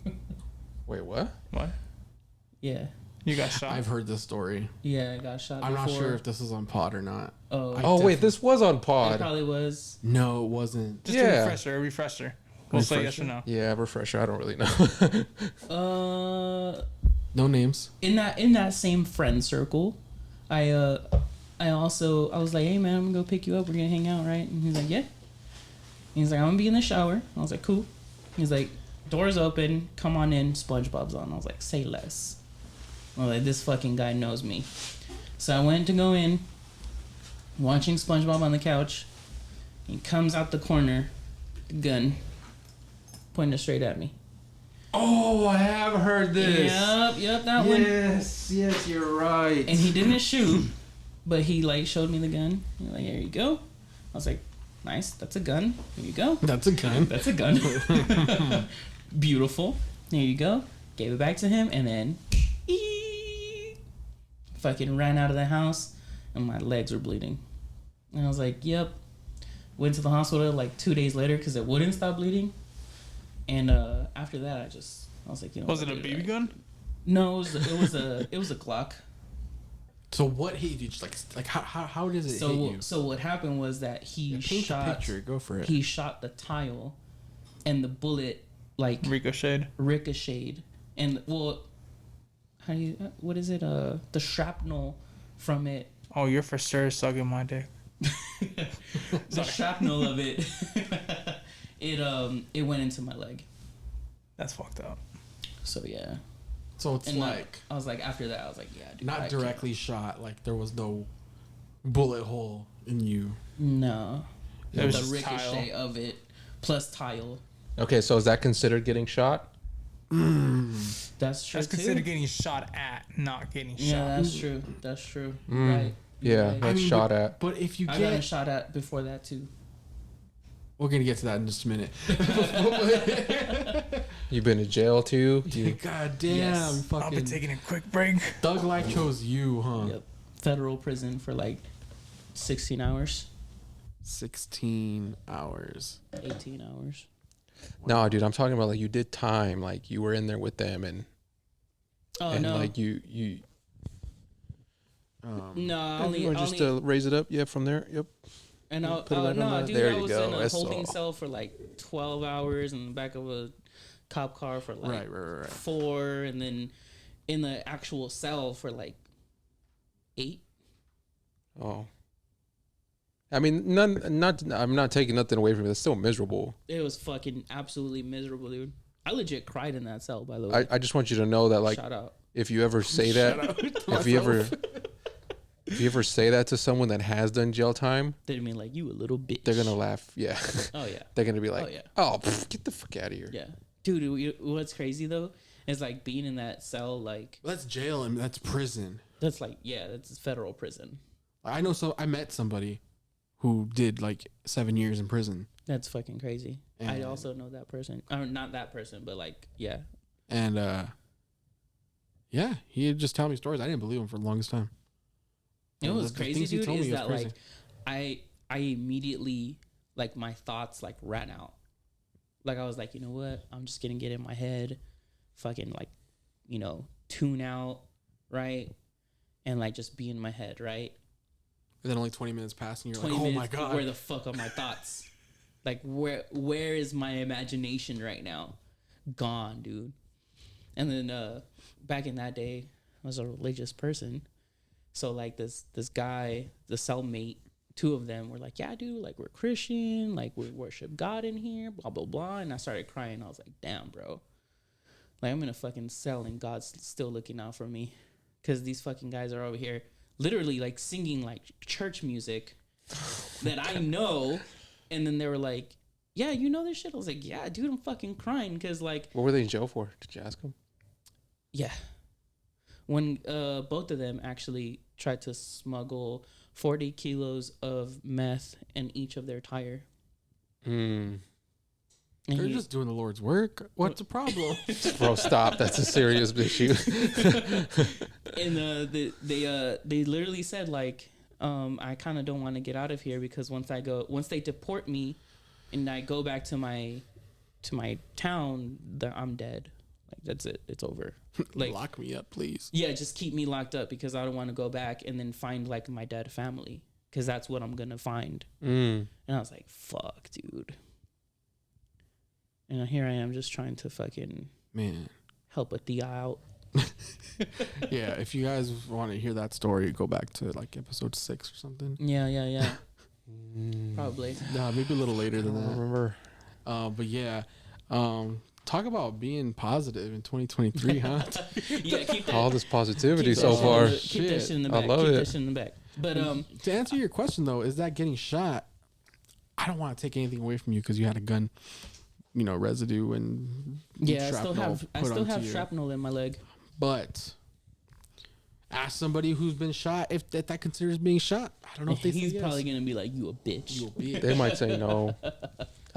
Wait, what? What? Yeah. You got shot? I've heard this story. Yeah, I got shot I'm before. not sure if this is on pod or not. Oh, Wait, this was on it pod. probably was. No, it wasn't. Just a refresher. We'll say yes or no. Yeah, refresher. I don't really know. No names. In that same friend circle, I was like, hey man, I'm gonna go pick you up. We're gonna hang out, right? And he's like, yeah. He's like, I'm gonna be in the shower. I was like, cool. He's like, doors open, come on in, SpongeBob's on. I was like, say less. I was like, this fucking guy knows me. So I went to go in, watching SpongeBob on the couch. He comes out the corner, gun, pointing straight at me. Oh, I have heard this. Yep, that one. Yes, you're right. And he didn't shoot, but he like showed me the gun. He's like, here you go. I was like, nice, that's a gun. Here you go. That's a gun. That's a gun. Beautiful. Here you go. Gave it back to him, and then fucking ran out of the house, and my legs were bleeding. And I was like, yep. Went to the hospital like 2 days later because it wouldn't stop bleeding. And after that, I was like, you know. Was it a BB gun? No, it was a Glock. So what hit you? Just like how does it hit you? So what happened was that he paint shot. the picture. Go for it. He shot the tile, and the bullet like ricocheted, and well, what is it? The shrapnel from it. Oh, you're for sure sucking my dick. The shrapnel of it, it went into my leg. That's fucked up. So yeah. So it's and like I was like, after that, I was like, yeah, dude, not directly shot. Like there was no bullet hole in you. No, it was the just ricochet tile. of it plus tile. Okay, so is that considered getting shot? That's true. That's considered getting shot at, not getting shot. Yeah, that's true. That's true. Right. Yeah, Right. that's shot at. But if you I got a shot at before that too. we're gonna get to that in just a minute. You've been to jail too. God damn, Yes. fucking. I'll be taking a quick break. Thug Life chose you, huh? Yep. Federal prison for like 16 hours, 16 hours. 18 hours. No, dude, I'm talking about like you did time, like you were in there with them, and No, like you. No, I Just to raise it up, yeah, from there, yep. And Put it right on no, that. dude, There I you was go. in a That's holding all. cell for like 12 hours in the back of a cop car for like Right. 4, and then in the actual cell for like 8. Oh, I mean, I'm not taking nothing away from it. It's still miserable. It was fucking absolutely miserable, dude. I legit cried in that cell, by the way. I just want you to know that, like, Shout out. if you ever say that, if you ever say that to someone that has done jail time, They mean like, you a little bitch. they're gonna laugh. Yeah, Oh yeah. they're gonna be like, Oh, yeah. "Oh, get the fuck out of here." Yeah. Dude, what's crazy though is like being in that cell, like That's jail and that's prison. that's like, yeah, that's federal prison. I know. So I met somebody who did like 7 years in prison, That's fucking crazy. I And- also know that person. Or not that person, but like, yeah. and yeah, he would just tell me stories. I didn't believe him for the longest time. You know what's The crazy, things he dude, told me is was that crazy. like I immediately like my thoughts like ran out. Like I was like, you know what? I'm just gonna get in my head, fucking like, you know, tune out, right? And like just be in my head, right? And then only 20 minutes passed, and you're 20 like, "Oh minutes, my god, where the fuck are my thoughts? Like where is my imagination right now? Gone, dude. And then back in that day, I was a religious person. So like this guy, the cellmate, 2 of them were like, yeah, dude, like we're Christian, like we worship God in here, blah blah blah. And I started crying. I was like, damn, bro. Like I'm in a fucking cell and God's still looking out for me. Cause these fucking guys are over here literally like singing like church music that I know. And then they were like, yeah, you know this shit? I was like, yeah, dude, I'm fucking crying. Cause like, What were they in jail for? Did you ask them? yeah. When both of them actually tried to smuggle 40 kilos of meth in each of their tire. Mm. And they're he- just doing the Lord's work. What's the problem?" Bro, stop. That's a serious issue. and they literally said like, I kind of don't want to get out of here because once they deport me and I go back to my town, I'm dead. Like that's it. It's over. Like Lock me up, please. yeah, just keep me locked up because I don't want to go back and then find like my dead family because that's what I'm gonna find. Mm. And I was like, fuck, dude. And here I am just trying to fucking help a Thea out. Yeah, if you guys want to hear that story, go back to like episode 6 or something. Yeah. Probably. Maybe a little later than I that. remember. But yeah, talk about being positive in 2023, huh? Yeah, keep that. All this positivity Keep so that shit far. in the- keep that shit in the back. I love Keep it. that shit in the back. But To answer your question though, is that getting shot? I don't want to take anything away from you because you had a gun, residue and yeah, I shrapnel still put onto have you. shrapnel in my leg. But ask somebody who's been shot if that considers being shot. I don't know if they He's say probably yes. gonna be like, "You a bitch." You'll be They might say no.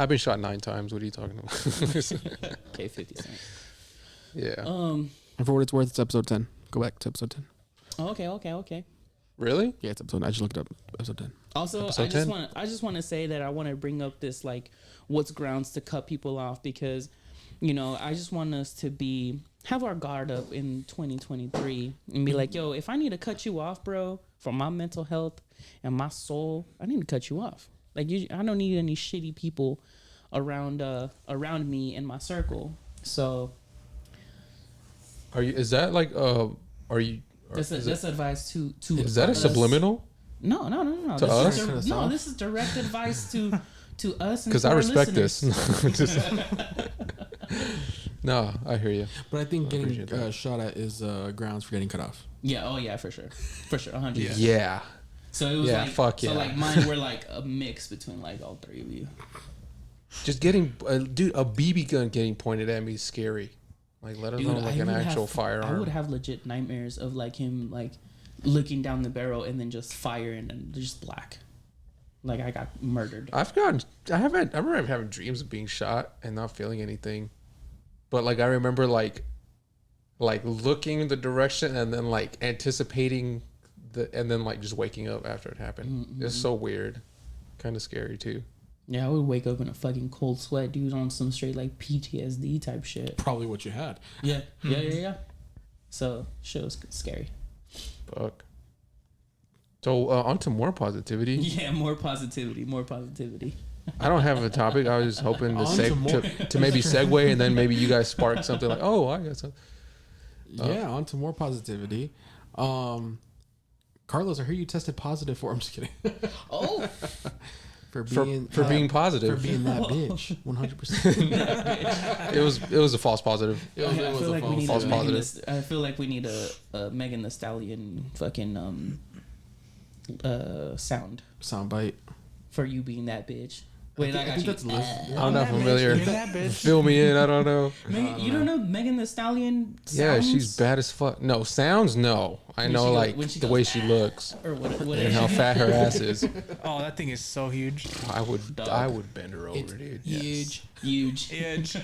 I've been shot 9 times. What are you talking about? Okay, 50 Cent. Yeah. And for what it's worth, it's episode 10. Go back to episode 10. Okay. Really? Yeah, it's episode. I just looked it up. Episode 10. Also, Episode 10? I just want to say that I want to bring up this like, what's grounds to cut people off because, I just want us to have our guard up in 2023 and be like, yo, if I need to cut you off, bro, for my mental health and my soul, I need to cut you off. Like, I don't need any shitty people around me in my circle. So, Is that like are you? that's advice to. Is that a us. subliminal? No. To us? This is direct advice to us. Because I respect this. No, I hear you. But I think getting appreciate that. shot at is grounds for getting cut off. Yeah. Oh yeah, for sure, 100%. Yeah. So it was Yeah, like, fuck so yeah. like mine were like a mix between like all three of you. Just getting, dude, a BB gun getting pointed at me is scary. Like, let alone like an actual firearm. I would have legit nightmares of like him like looking down the barrel and then just firing and just black. Like I got murdered. I remember having dreams of being shot and not feeling anything. But like I remember like looking in the direction and then like anticipating and then like just waking up after it happened. Mm-hmm. It's so weird. Kind of scary too. Yeah, I would wake up in a fucking cold sweat, dude, on some straight like PTSD type shit. Probably what you had. Yeah. Yeah. So shit was scary. Fuck. So on to more positivity. Yeah, more positivity. I don't have a topic. I was just hoping On to more- to maybe segue and then maybe you guys spark something like, oh, I got something. Yeah, on to more positivity. Carlos, I heard you tested positive for. I'm just kidding. Oh, for being being positive. For being that bitch. 100%. It was a false positive. It I was feel a like we need false a positive. I feel like we need a Megan Thee Stallion fucking soundbite. for you being that bitch. Wait, I got you. that's Liz. I'm not familiar. You're that bitch. Fill me in. I don't know. Megan, you don't know Megan Thee Stallion? Yeah, Sounds? she's bad as fuck. No, sounds no. I When know she goes- like when she the goes, way she looks Or what? and how fat her ass is. Oh, that thing is so huge. I would bend her over, It's dude. huge. Huge. Huge.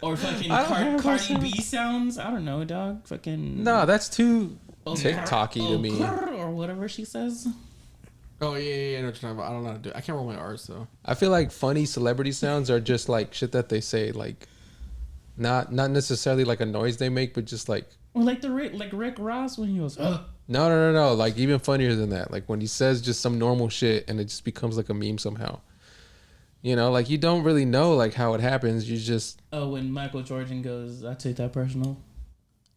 Or fucking I don't have Cardi those B sounds. I don't know, dog. Fucking. No, that's too Oh, TikTok-y to me. Or whatever she says. Oh yeah. I know what you're talking about. I don't know how to do it. I can't roll my R's though. I feel like funny celebrity sounds are just like shit that they say, like not necessarily like a noise they make, but just like Or like Rick Ross when he goes, no, like even funnier than that. Like when he says just some normal shit and it just becomes like a meme somehow. You know, like you don't really know like how it happens. You just when Michael Jordan goes, I take that personal,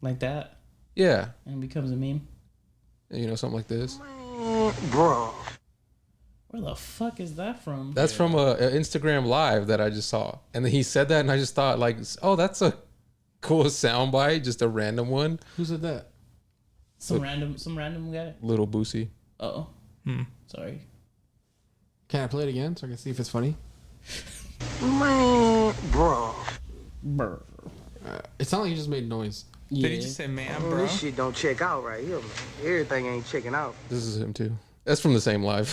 like that, yeah, and it becomes a meme. you know, something like this. Bro. Where the fuck is that from? That's from a Instagram live that I just saw, and then he said that, and I just thought like, oh, that's a cool soundbite, just a random one. Who said that? Some random guy. Little Boosie. Oh, sorry. Can I play it again so I can see if it's funny? Man, bro. Brr. It sounded like you just made noise. Yeah. Did he just say man, bro? This shit don't check out right here, man. Everything ain't checking out. This is him too. That's from the same live.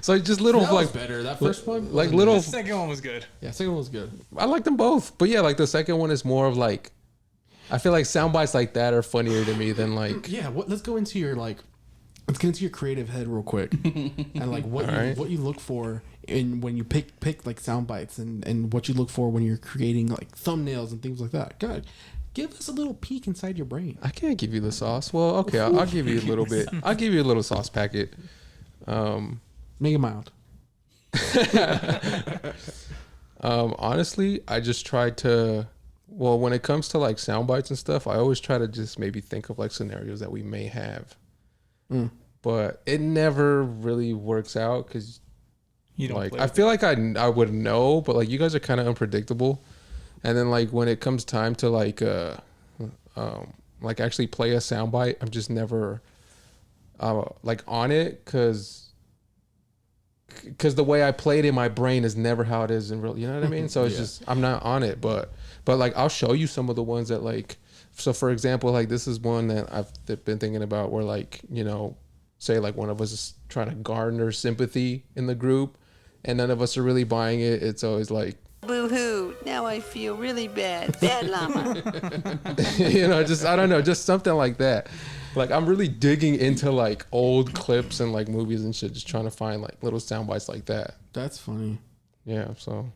So just little That was like better. That first one, like wasn't little. The second one was good. Yeah, second one was good. I like them both, but yeah, like the second one is more of like. I feel like sound bites like that are funnier to me than like. Yeah, let's go into your let's get into your creative head real quick, and like what you look for in when you pick like sound bites and what you look for when you're creating like thumbnails and things like that. God, give us a little peek inside your brain. I can't give you the sauce. Well, okay, I'll give you a little bit. I'll give you a little sauce packet. Make it mild. Honestly, I just try to. Well, when it comes to like sound bites and stuff, I always try to just maybe think of like scenarios that we may have. But it never really works out because You don't like play I feel like I would know, but like you guys are kind of unpredictable. And then like when it comes time to like actually play a soundbite, I'm just never like on it because the way I play it in my brain is never how it is in real. You know what I mean? So it's just I'm not on it, but like I'll show you some of the ones that like. So for example, like this is one that I've been thinking about where like, you know, say like one of us is trying to garner sympathy in the group and none of us are really buying it. It's always like, boo-hoo, now I feel really bad. Bad llama. you know, just, I don't know, just something like that. Like I'm really digging into like old clips and like movies and shit, just trying to find like little sound bites like that. That's funny. Yeah. So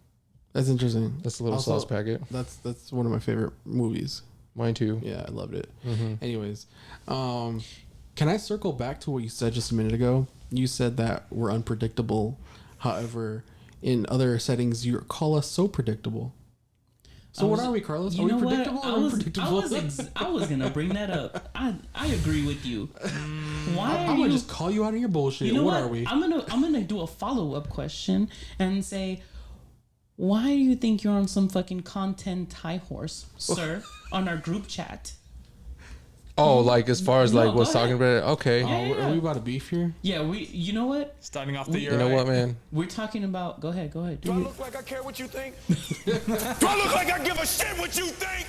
That's interesting. that's a little Also, sauce packet. That's one of my favorite movies. Mine too. Yeah, I loved it. Anyways, can I circle back to what you said just a minute ago? You said that we're unpredictable. However, in other settings, you call us so predictable. So what are we, Carlos? Are we predictable or unpredictable? I was gonna bring that up. I agree with you. Why I'm gonna just call you out on your bullshit. You know what are we? I'm gonna do a follow-up question and say, why do you think you're on some fucking content high horse, sir, on our group chat? Oh, like as far as No, like what's go talking ahead. about it? Okay. Are we about to beef here? Yeah, you know what? Starting off the year. You know what, man? We're talking about. Go ahead. Do I look like I care what you think? Do I look like I give a shit what you think?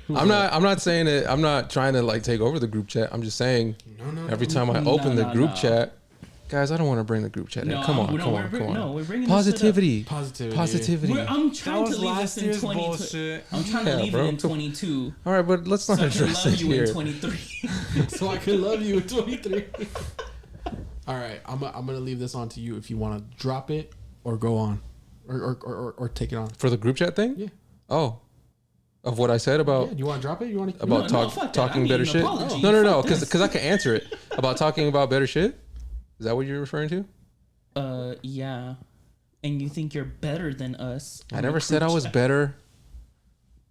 I'm not saying it. I'm not trying to like take over the group chat. I'm just saying every time I open the group chat, guys, I don't want to bring the group chat in. Come on. No, we're bringing Positivity. Positivity. I'm trying to leave last this in year's 22. bullshit. I'm trying to leave it in 22. All right, but let's not So I can address love it you here. in 23. So I can love you at 23. All right, I'm gonna leave this on to you if you want to drop it or go on, or take it on. For the group chat thing? Yeah. Oh. Of what I said about Yeah, do you want to drop it? You want to about fuck that. talking I need better an shit? apology. No, Fuck this. because I can answer it about talking about better shit. Is that what you're referring to? Yeah. And you think you're better than us? I on never the said I group was chat. better.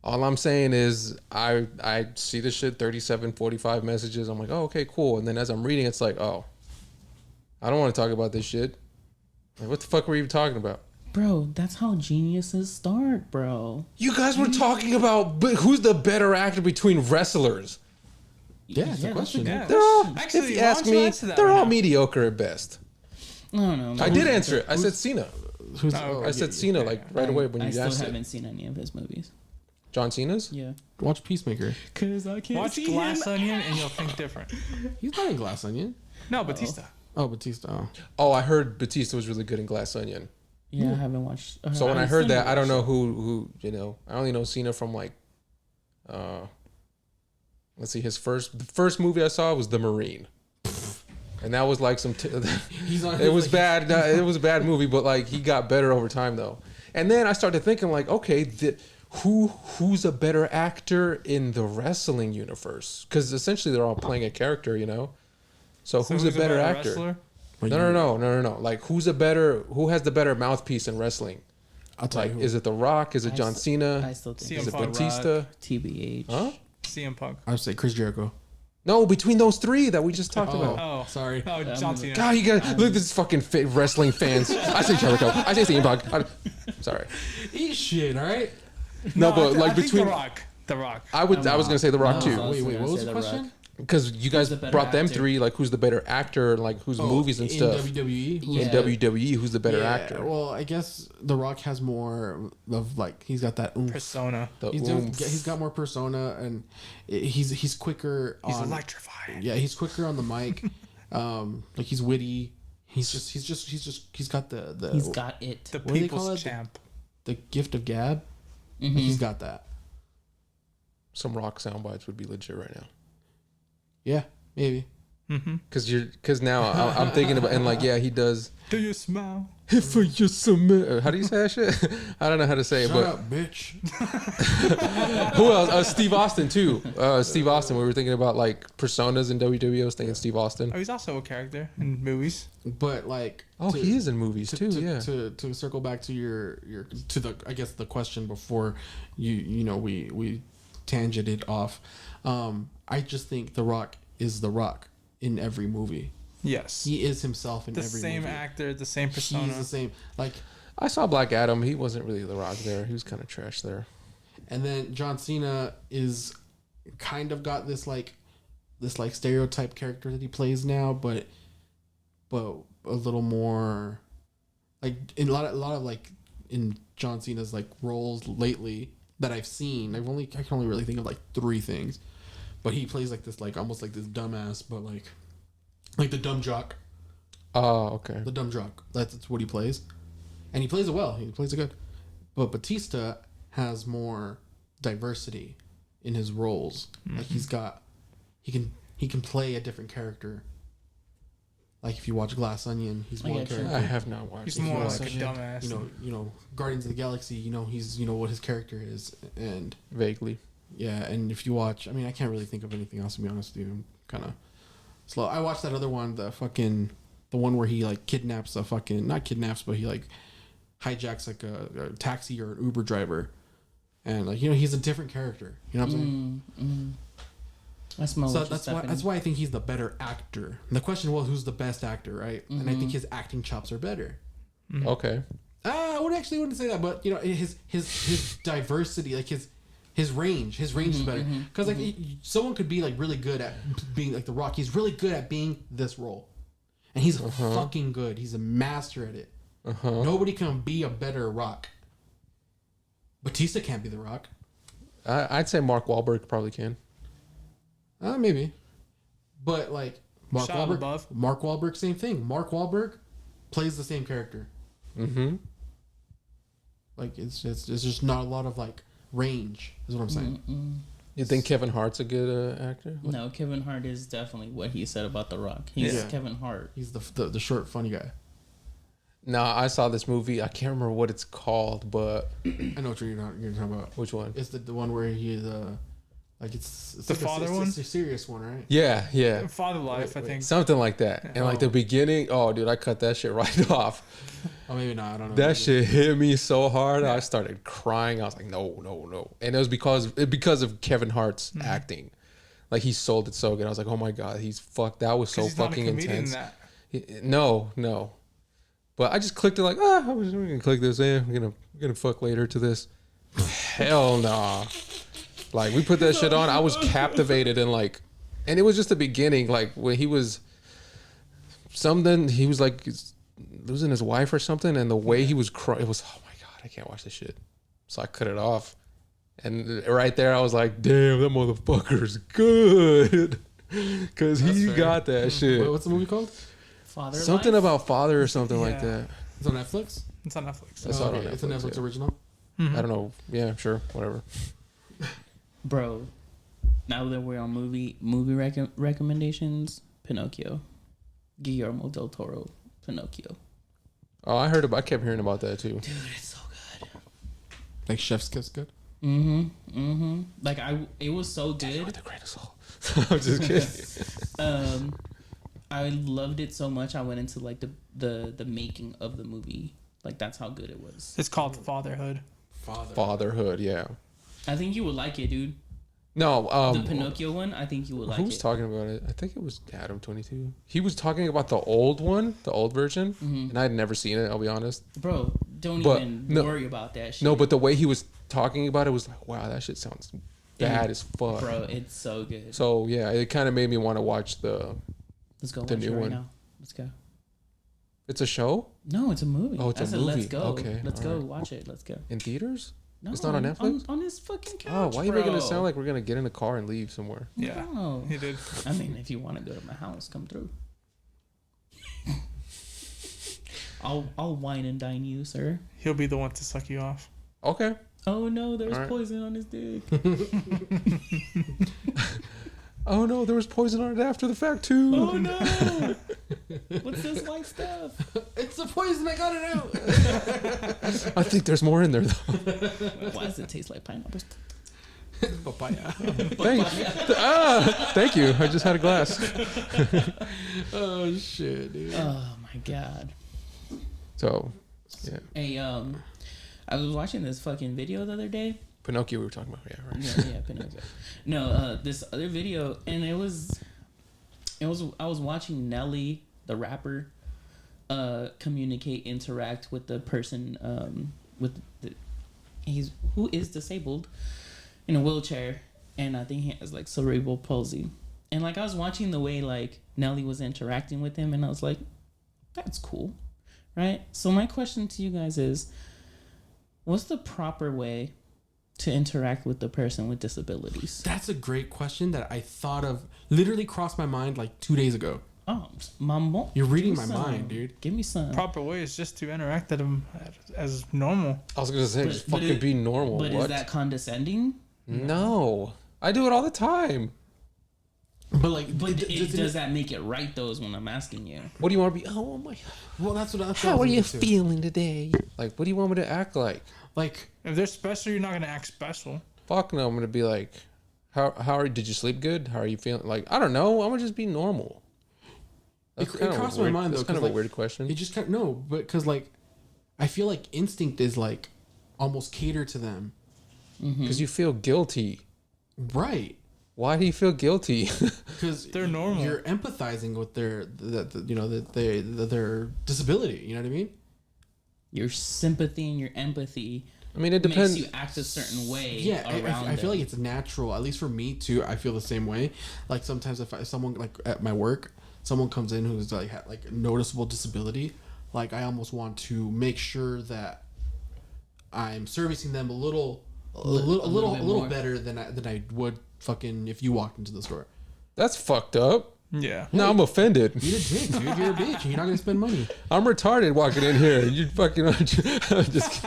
All I'm saying is I see this shit 37, 45 messages. I'm like, oh, okay, cool. And then as I'm reading, it's like, oh, I don't want to talk about this shit. Like, what the fuck were you even talking about? Bro, that's how geniuses start, bro. You guys were talking about who's the better actor between wrestlers. Yeah, it's a question. Yeah. They're all, Actually, if you why ask don't you me, answer that they're right all now? mediocre at best. No. I did answer it. I said Cena. Who's, Oh, I said Cena like right away when I you still asked haven't it. seen any of his movies. John Cena's? Yeah. watch Peacemaker. Cause I can't Watch see Glass him. Onion and you'll think different. He's not in Glass Onion. No, Batista. Oh, Batista. Oh. Oh, I heard Batista was really good in Glass Onion. Yeah, I haven't watched. So when I heard still that, I don't know watched who you know. I only know Cena from like, let's see, the first movie I saw was The Marine, and that was like He's on. it was bad. It was a bad movie, but like he got better over time though. And then I started thinking like, okay, who's a better actor in the wrestling universe? Because essentially they're all playing a character, you know. So who's a better actor? wrestler? No. Like who has the better mouthpiece in wrestling? I'll tell Like, you. is it The Rock? Is it I John s- Cena? I still think CM Is it Punk. Batista? TBH. Huh? CM Punk. I would say Chris Jericho. No, between those three that we just talked about. Oh, Sorry. Oh, John Cena. God, you guys look at this fucking wrestling fans. I say Jericho. I say CM Punk. Sorry. Eat shit. All right. No, I but th- like I think between The Rock. The Rock. I was gonna say The Rock No. too. Wait. What was Say the The question? Rock. Because you guys the better brought them actor? three, like who's the better actor, like whose movies and in stuff. WWE. Yeah. In WWE, who's the better Yeah, actor? Well, I guess The Rock has more of like he's got that oomph. Persona. The He's got more persona and he's quicker. He's on, electrified. Yeah, he's quicker on the mic. Like he's witty. He's got the He's got it. The What do they call people's it? champ. the gift of gab. Mhm. He's got that. Some Rock sound bites would be legit right now. Yeah, maybe. Mm-hmm. Because now I'm thinking about, and like, yeah, he does. Do you smile? If you submit, how do you say that shit? I don't know how to say it, Shut but up, bitch. who else? Steve Austin too. Steve Austin. We were thinking about like personas in WWE. I was thinking Steve Austin. Oh, he's also a character in movies. But like, He is in movies too. Yeah. To circle back to your to the I guess the question before we tangented off. I just think The Rock is The Rock in every movie. Yes. He is himself in The every same movie. actor, the same persona. He's the same. Like, I saw Black Adam. He wasn't really The Rock there. He was kind of trash there. and then John Cena is kind of got this stereotype character that he plays now, but a little more like in a lot of like in John Cena's like roles lately that I've seen. I can only really think of like 3 things, but he plays like this like almost like this dumbass, but like the dumb jock. Oh, okay. The dumb jock. That's what he plays, and he plays it well. He plays it good. But Batista has more diversity in his roles. Mm-hmm. Like he can play a different character. Like if you watch Glass Onion, he's one character. I have not watched. He's more like a dumbass. You know, Guardians of the Galaxy. He's what his character is, and Vaguely. Yeah, and if you watch, I mean, I can't really think of anything else to be honest with you. I'm kind of slow. I watched that other one, the one where he like kidnaps not kidnaps, but he like hijacks like a taxi or an Uber driver, and like he's a different character. You know what I'm saying? I smell. So that's why I think he's the better actor. And the question was, who's the best actor, right? And I think his acting chops are better. Mm-hmm. Okay. I wouldn't say that, but his diversity, like his range is better. Because like someone could be like really good at being like The Rock. He's really good at being this role, and he's fucking good. He's a master at it. Nobody can be a better Rock. Batista can't be The Rock. I'd say Mark Wahlberg probably can. Maybe, but like Mark Shot Wahlberg, same thing. Mark Wahlberg plays the same character. Mm-hmm. Like it's just not a lot of like range, is what I'm saying. You think Kevin Hart's a good actor? No, Kevin Hart is definitely what he said about The Rock. He's Kevin Hart. He's the short, funny guy. No, I saw this movie. I can't remember what it's called, but I know what you're talking about. Which one? It's the one where he like it's the like father one. It's a serious one, right? Yeah. Father Life, I think. Something like that. And like the beginning, oh dude, I cut that shit right off. Oh, maybe not. I don't know. That shit hit me so hard. I started crying. I was like, no. And it was because of Kevin Hart's acting. Like he sold it so good. I was like, oh my god, that was so fucking intense. No. But I just clicked it like, we're gonna click this in. We're gonna fuck later to this. Hell nah. Like we put that shit on, I was captivated and it was just the beginning. Like when he was like losing his wife or something, and the way he was crying, it was, oh my god, I can't watch this shit. So I cut it off, and right there I was like, damn, that motherfucker's good, because he got that shit. Wait, what's the movie called? Something about father or something like that. It's on Netflix. It's on Netflix. I saw it on It's a Netflix original. I don't know. Yeah, sure, whatever. Bro, now that we're on movie recommendations, Pinocchio, Guillermo del Toro, Pinocchio. Oh, I kept hearing about that too. Dude, it's so good. Like Chef's Kiss good. Like it was so good. With a grain of salt. I'm just kidding. I loved it so much. I went into like the making of the movie. Like that's how good it was. It's called Fatherhood. Fatherhood, yeah. I think you would like it, dude. No, the Pinocchio one. I think you would like it. Who was talking about it? I think it was Adam 22. He was talking about the old one, the old version, and I had never seen it. I'll be honest, bro. Don't even worry about that shit. No, but the way he was talking about it was like, wow, that shit sounds bad as fuck, bro. It's so good. So yeah, it kind of made me want to watch Let's go the watch new it right one. now. Let's go. It's a show? No, it's a movie. Oh, it's a movie. Let's go. Okay, Let's all go right. watch it. Let's go. In theaters? No, it's not on Netflix? On his fucking couch. Oh, why are you making it sound like we're gonna get in a car and leave somewhere? Yeah, no. he did. I mean, if you want to go to my house, come through. I'll wine and dine you, sir. He'll be the one to suck you off. Okay. Oh no, there's All right. poison on his dick. Oh no, there was poison on it after the fact too. Oh no! What's this white stuff? It's the poison. I got it out. I think there's more in there though. Why does it taste like pineapple? Papaya. Thank you. I just had a glass. Oh shit, dude. Oh my god. So, yeah. Hey, I was watching this fucking video the other day. Pinocchio we were talking about. Yeah, right. Yeah, Pinocchio. No, this other video, and it was. I was watching Nelly, the rapper, interact with the person, who is disabled, in a wheelchair, and I think he has like cerebral palsy, and like I was watching the way like Nelly was interacting with him, and I was like, that's cool, right? So my question to you guys is, what's the proper way to interact with the person with disabilities? That's a great question that I thought of. Literally crossed my mind like 2 days ago. Oh, mama, You're reading give me my some. mind, dude. Give me some. Proper way is just to interact with them as normal. I was gonna say, just fucking be normal. But what? is that condescending? No, I do it all the time. But like, Does that make it right though? Is what I'm asking you. What do you want to be? Oh my. well, that's what. How are you feeling today? Like, what do you want me to act like? Like, If they're special, you're not gonna act special. Fuck no, I'm gonna be like, did you sleep good? How are you feeling? Like, I don't know. I'm gonna just be normal. it crossed my mind though. That's kind of like, a weird question. It just kind of, no, but because like, I feel like instinct is like almost catered to them. Because you feel guilty. Right. Why do you feel guilty? Because They're normal. You're empathizing with their disability. You know what I mean? Your sympathy and your empathy. I mean, it depends. Makes you act a certain way. Yeah, around I feel them. like it's natural. At least for me too. I feel the same way. Like sometimes if someone like at my work, someone comes in who's like noticeable disability, like I almost want to make sure that I'm servicing them a little better than I would fucking if you walked into the store. That's fucked up. Yeah. No, I'm offended. You're a dick, dude. You're a bitch. You're not gonna spend money. I'm retarded walking in here. You fucking. I'm just.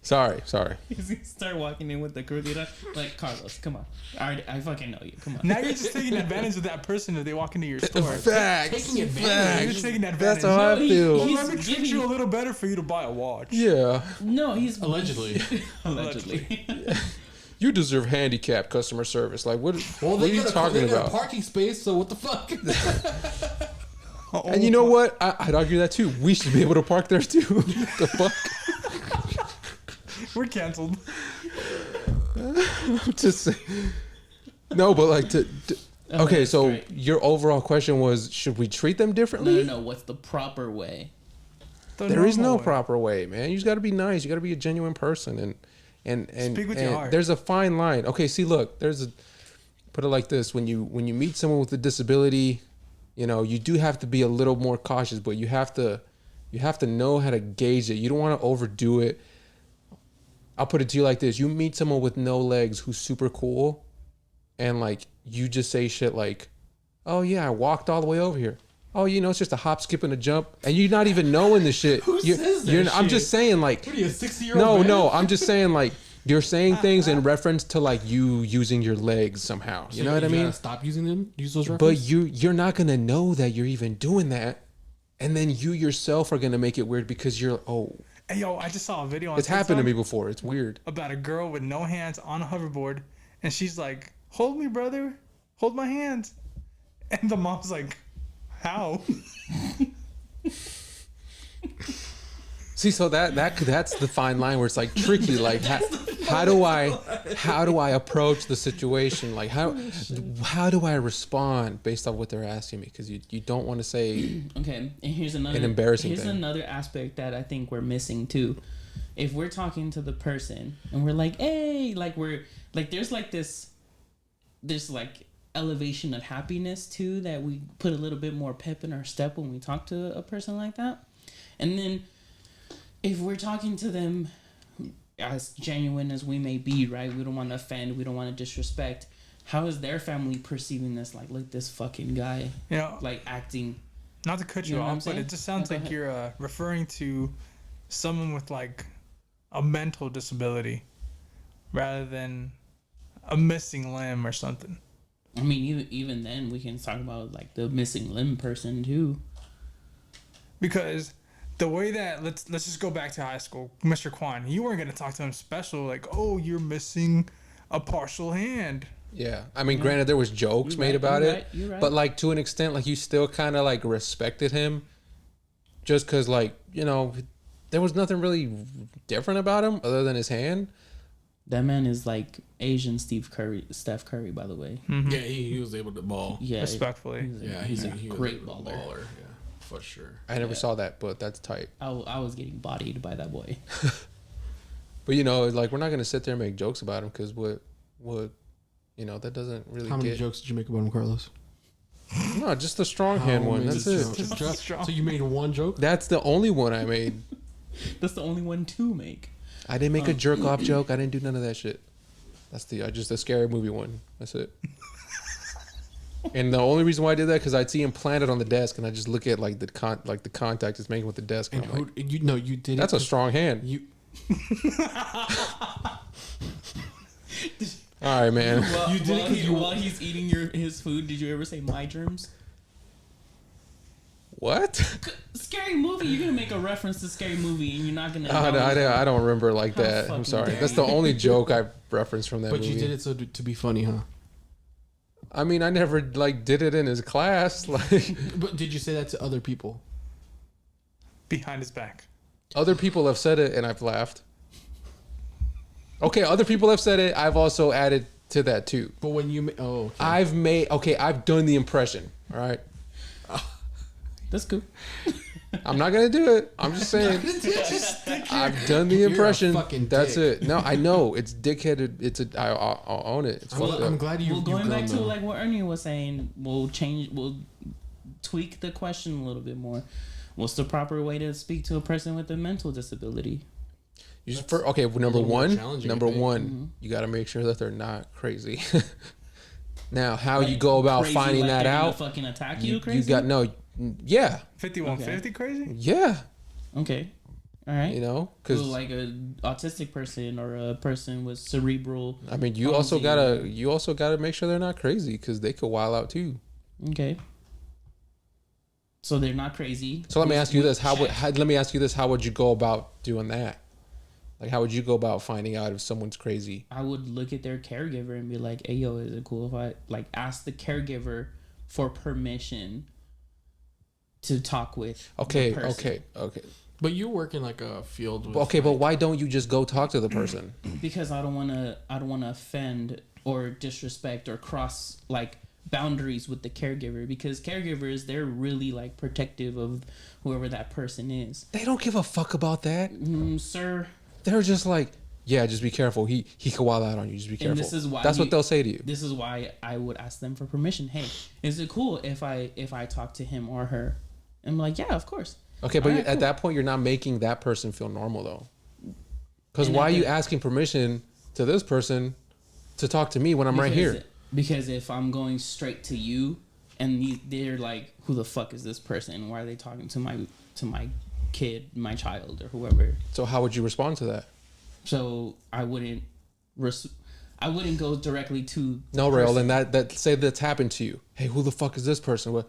Sorry. He's gonna start walking in with the curly like Carlos. Come on, I fucking know you. Come on. Now you're just taking advantage of that person if they walk into your store. Facts. Taking advantage. You're taking advantage. That's how I feel. Well, he's let me treat giving- you a little better for you to buy a watch. Yeah. No, he's Allegedly. allegedly. You deserve handicapped customer service. Like, what Well, are you talking they got about? a parking space, so what the fuck? And you know what? I'd argue that too. We should be able to park there too. The fuck? We're canceled. I'm just saying. No, but like okay, that's so great. your overall question was, should we treat them differently? No. What's the proper way? There is no proper way, man. You just got to be nice. You got to be a genuine person, and Speak with your heart. there's a fine line. Okay, see, look, put it like this: when you meet someone with a disability, you know, you do have to be a little more cautious, but you have to know how to gauge it. You don't want to overdo it. I'll put it to you like this: you meet someone with no legs who's super cool, and like you just say shit like, "Oh yeah, I walked all the way over here." Oh, you know, it's just a hop, skip, and a jump, and you're not even knowing the shit. Who says that I'm shit? just saying, like, What are you, a 60-year-old man? no, I'm just saying, like, you're saying things in reference to like you using your legs somehow. You know what I mean? Stop using them. Use those But references. you're not gonna know that you're even doing that, and then you yourself are gonna make it weird because you're Hey, yo, I just saw a video on it's happened to TikTok me before. It's weird. about a girl with no hands on a hoverboard, and she's like, "Hold me, brother. Hold my hands." And the mom's like, "How?" See, so that's the fine line where it's like tricky. Like, how do I approach the situation? Like, how do I respond based on what they're asking me? Because you don't want to say Okay, and here's another embarrassing thing. another aspect that I think we're missing too. If we're talking to the person and we're like, hey, like we're like there's like this like elevation of happiness too, that we put a little bit more pep in our step when we talk to a person like that. And then if we're talking to them as genuine as we may be, right? We don't want to offend, we don't want to disrespect. How is their family perceiving this? Like, look, this fucking guy, You know, like acting. not to cut You you, know what I'm off, but saying? it just sounds No, go like ahead. you're referring to someone with like a mental disability rather than a missing limb or something. I mean, even then, we can talk about like the missing limb person too. Because the way that let's just go back to high school, Mr. Kwan. You weren't gonna talk to him special, like, oh, you're missing a partial hand. Yeah, I mean, granted, there was jokes made about it, but like to an extent, like you still kind of like respected him, just because like there was nothing really different about him other than his hand. That man is like Asian Steph Curry, by the way. Mm-hmm. Yeah, he was able to ball. Yeah, respectfully. He's a great baller. Yeah, for sure. I never saw that, but that's tight. I was getting bodied by that boy. But like we're not gonna sit there and make jokes about him because what that doesn't really. How many jokes did you make about him, Carlos? No, just the strong hand one. That's it. So you made one joke? That's the only one I made. That's the only one to make. I didn't make a jerk off joke. I didn't do none of that shit. That's just the scary movie one. That's it. And the only reason why I did that because I'd see him planted on the desk, and I just look at like the contact it's making with the desk. And I'm like, you did. That's a strong hand. You. All right, man. While he's eating his food, did you ever say my germs? What? Scary movie. You're gonna make a reference to scary movie, and you're not gonna. I don't remember like that. I'm sorry. That's the only joke I referenced from that movie. But you did it so to be funny, huh? I mean, I never like did it in his class. Like, but did you say that to other people? Behind his back. Other people have said it, and I've laughed. Okay, other people have said it. I've also added to that too. But when you okay. I've done the impression. All right. That's cool. I'm not gonna do it. I'm just saying. I've done the impression. That's it. No, I know it's dickheaded. I'll own it. It's I'm glad you. Well, going back to like what Ernie was saying, we'll tweak the question a little bit more. What's the proper way to speak to a person with a mental disability? Number one, you got to make sure that they're not crazy. Now, how you go about finding that out? Fucking attack you, crazy? You got yeah. 5150 crazy? Yeah. Okay. All right. Because like an autistic person or a person with cerebral. I mean, you also gotta make sure they're not crazy because they could wild out too. Okay. So they're not crazy. So let me ask you this: How would you go about doing that? Like, how would you go about finding out if someone's crazy? I would look at their caregiver and be like, "Hey, yo, is it cool if I ask the caregiver for permission to talk with?" Okay. But you work in like a field. With but why don't you just go talk to the person? Because I don't want to offend or disrespect or cross like boundaries with the caregiver, because caregivers, they're really like protective of whoever that person is. They don't give a fuck about that, sir. They're just like, yeah, just be careful. He could wild out on you. Just be careful. And this is why that's what they'll say to you. This is why I would ask them for permission. Hey, is it cool if I talk to him or her? And I'm like, yeah, of course. Okay, but at that point, you're not making that person feel normal though. Because why are you asking permission to this person to talk to me when I'm right here? Because if I'm going straight to you and they're like, who the fuck is this person? Why are they talking to my kid, my child, or whoever? So how would you respond to that? So I wouldn't go directly to no, Rail, and that say that's happened to you. Hey, who the fuck is this person?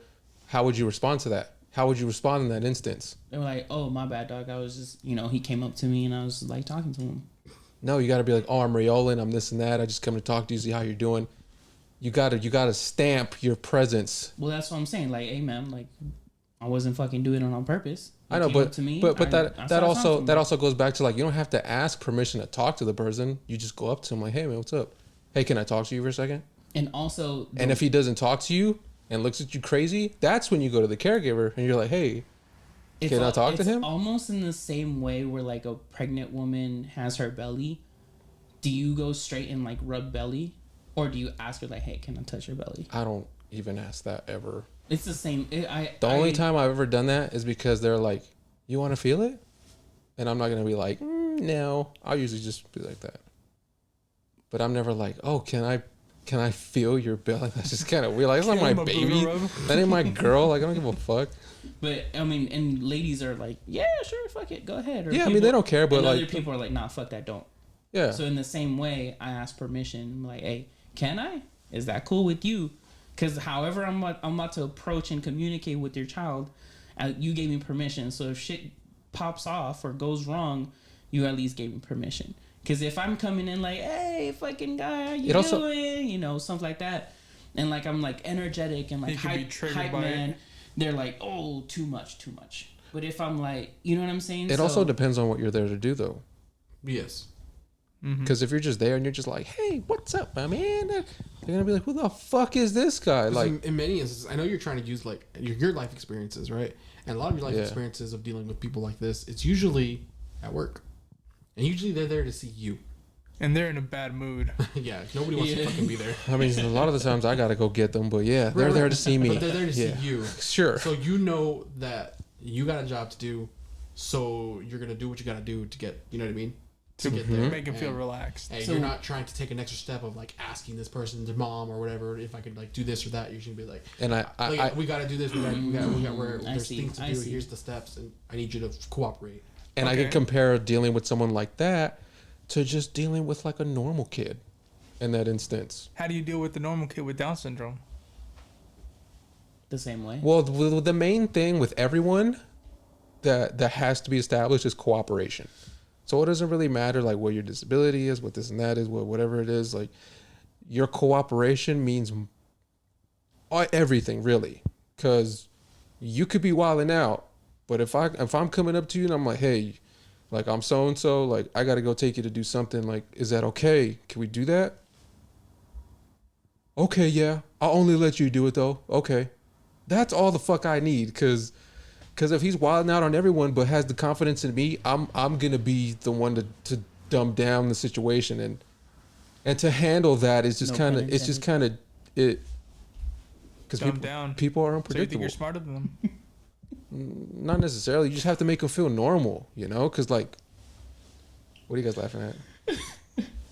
How would you respond to that? How would you respond in that instance? They were like, oh, my bad, dog. I was just, he came up to me and I was like talking to him. No, you got to be like, oh, I'm Rayolan, I'm this and that. I just come to talk to you, see how you're doing. You gotta stamp your presence. Well, that's what I'm saying. Like, hey, man, like, I wasn't fucking doing it on purpose. I know, but that also goes back to like, you don't have to ask permission to talk to the person. You just go up to him like, hey, man, what's up? Hey, can I talk to you for a second? And also, and if he doesn't talk to you and looks at you crazy, that's when you go to the caregiver and you're like, hey, can I talk to him? It's almost in the same way where like a pregnant woman has her belly. Do you go straight and like rub belly? Or do you ask her like, hey, can I touch your belly? I don't even ask that ever. It's the same. The only time I've ever done that is because they're like, you want to feel it? And I'm not going to be like, no. I'll usually just be like that. But I'm never like, oh, can I feel your belly? That's just kind of weird. Like, it's not my baby. That ain't my girl. Like, I don't give a fuck. But, I mean, and ladies are like, yeah, sure, fuck it. Go ahead. Or yeah, I mean, they don't care. But like, other people are like, nah, fuck that, don't. Yeah. So in the same way, I ask permission. I'm like, hey, can I? Is that cool with you? Because however I'm about to approach and communicate with your child, you gave me permission. So if shit pops off or goes wrong, you at least gave me permission. Because if I'm coming in like, hey, fucking guy, how you doing? You know, something like that. And like I'm like energetic and like hype man. They're like, oh, too much. But if I'm like, you know what I'm saying? It also depends on what you're there to do, though. Yes. Because if you're just there and you're just like, hey, what's up, my man? They're going to be like, who the fuck is this guy? Like, in many instances, I know you're trying to use like your life experiences, right? And a lot of your life experiences of dealing with people like this, it's usually at work. And usually they're there to see you. And they're in a bad mood. Yeah, nobody wants to fucking be there. I mean, a lot of the times I got to go get them, but yeah, they're there to see me. But they're there to see you. Sure. So you know that you got a job to do, so you're going to do what you got to do to get, you know what I mean? To get there. Make them feel relaxed. Hey, So, you're not trying to take an extra step of like asking this person's mom or whatever if I could like do this or that. You're going to be like, and we got to do this. We got where there's things to do. See. Here's the steps, and I need you to cooperate. And I could compare dealing with someone like that to just dealing with like a normal kid in that instance. How do you deal with the normal kid with Down syndrome? the same way. Well, the main thing with everyone that has to be established is cooperation. So it doesn't really matter like what your disability is, what this and that is, whatever it is. Like your cooperation means everything really, because you could be wilding out, but if I'm coming up to you and I'm like, hey, like I'm so and so, like I got to go take you to do something. Like, is that okay? Can we do that? Okay, yeah. I'll only let you do it though. Okay, that's all the fuck I need, because if he's wilding out on everyone but has the confidence in me, I'm gonna be the one to dumb down the situation and to handle that is just kind of it. Because people are unpredictable. So you think you're smarter than them? Not necessarily. You just have to make them feel normal, you know? Because like, what are you guys laughing at?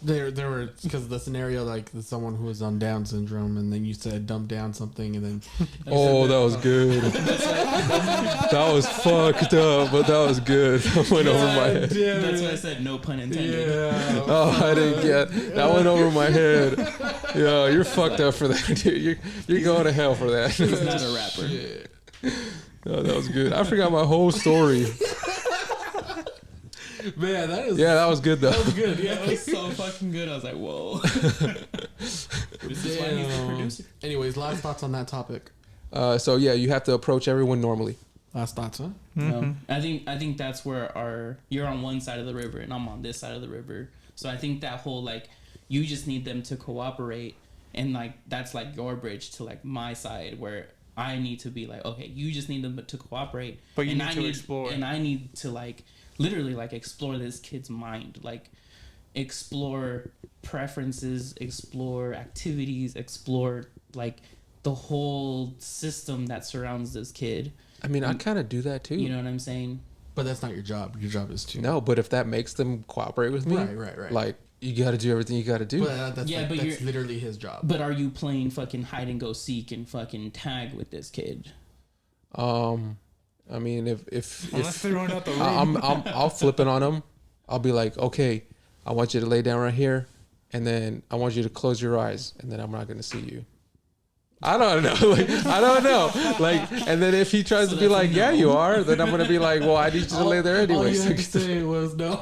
There were, because of the scenario, like someone who was on Down syndrome, and then you said dumb down something, and then oh, that was good. That was fucked up, but that was good. That went over my head. That's why I said no pun intended. Yeah. Oh, I didn't get that. Went over my head. Yeah, you're fucked up for that, dude. You're going to hell for that. He's not a rapper. Oh, that was good. I forgot my whole story. Man, that was good though. That was good. Yeah, It was so fucking good. I was like, whoa. This is why he's the producer. Anyways, last thoughts on that topic. So yeah, you have to approach everyone normally. Last thoughts, huh? No, I think that's where you're on one side of the river and I'm on this side of the river. So I think that whole like you just need them to cooperate, and like that's like your bridge to like my side where I need to be like, okay, you just need them to cooperate, but you need to explore, and I need to like literally like explore this kid's mind, like explore preferences, explore activities, explore like the whole system that surrounds this kid. I mean, I kind of do that too. You know what I'm saying? But that's not your job. Your job is to but if that makes them cooperate with me, right. Like you got to do everything you got to do. But that's literally his job. But are you playing fucking hide and go seek and fucking tag with this kid? I mean, if unless they run out the room, I'll flip it on them. I'll be like, okay, I want you to lay down right here, and then I want you to close your eyes, and then I'm not going to see you. I don't know. I don't know. Like, and then if he tries to be like, yeah, you are, then I'm going to be like, well, I need you to lay there anyway. All you had to say was no.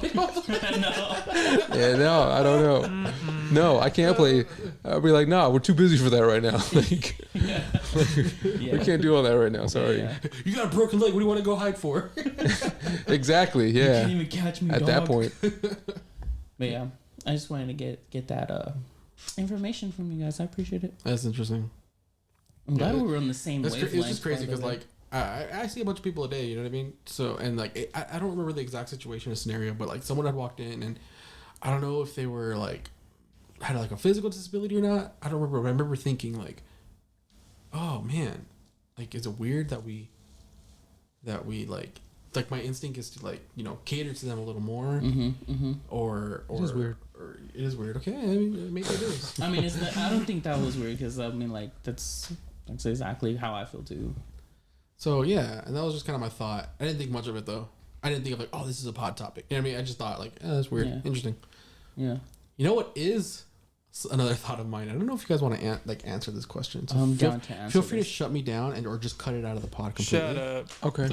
Yeah, no, I don't know. No, I can't play. I'll be like, no, we're too busy for that right now. Like, we can't do all that right now. Sorry. Yeah. You got a broken leg. What do you want to go hide for? Exactly. Yeah. You can't even catch me, At dog. that point. But yeah, I just wanted to get that information from you guys. I appreciate it. That's interesting. I'm glad we were on the same wavelength. It's just crazy because like I see a bunch of people a day. You know what I mean? So and like I don't remember the exact situation or scenario, but like someone had walked in and I don't know if they were like had like a physical disability or not. I don't remember. But I remember thinking like, oh man, like is it weird that we like my instinct is to like, you know, cater to them a little more, or it is weird. Or it is weird. Okay, I mean maybe it is. I mean, I don't think that was weird because I mean like that's exactly how I feel too. So yeah, and that was just kind of my thought. I didn't think much of it though. I didn't think of like, oh, this is a pod topic. You know what I mean? I just thought like, that's weird, interesting. Yeah. You know what is another thought of mine. I don't know if you guys want to answer this question. So I'm down to answer feel free this. to shut me down or just cut it out of the pod completely. Shut up. Okay.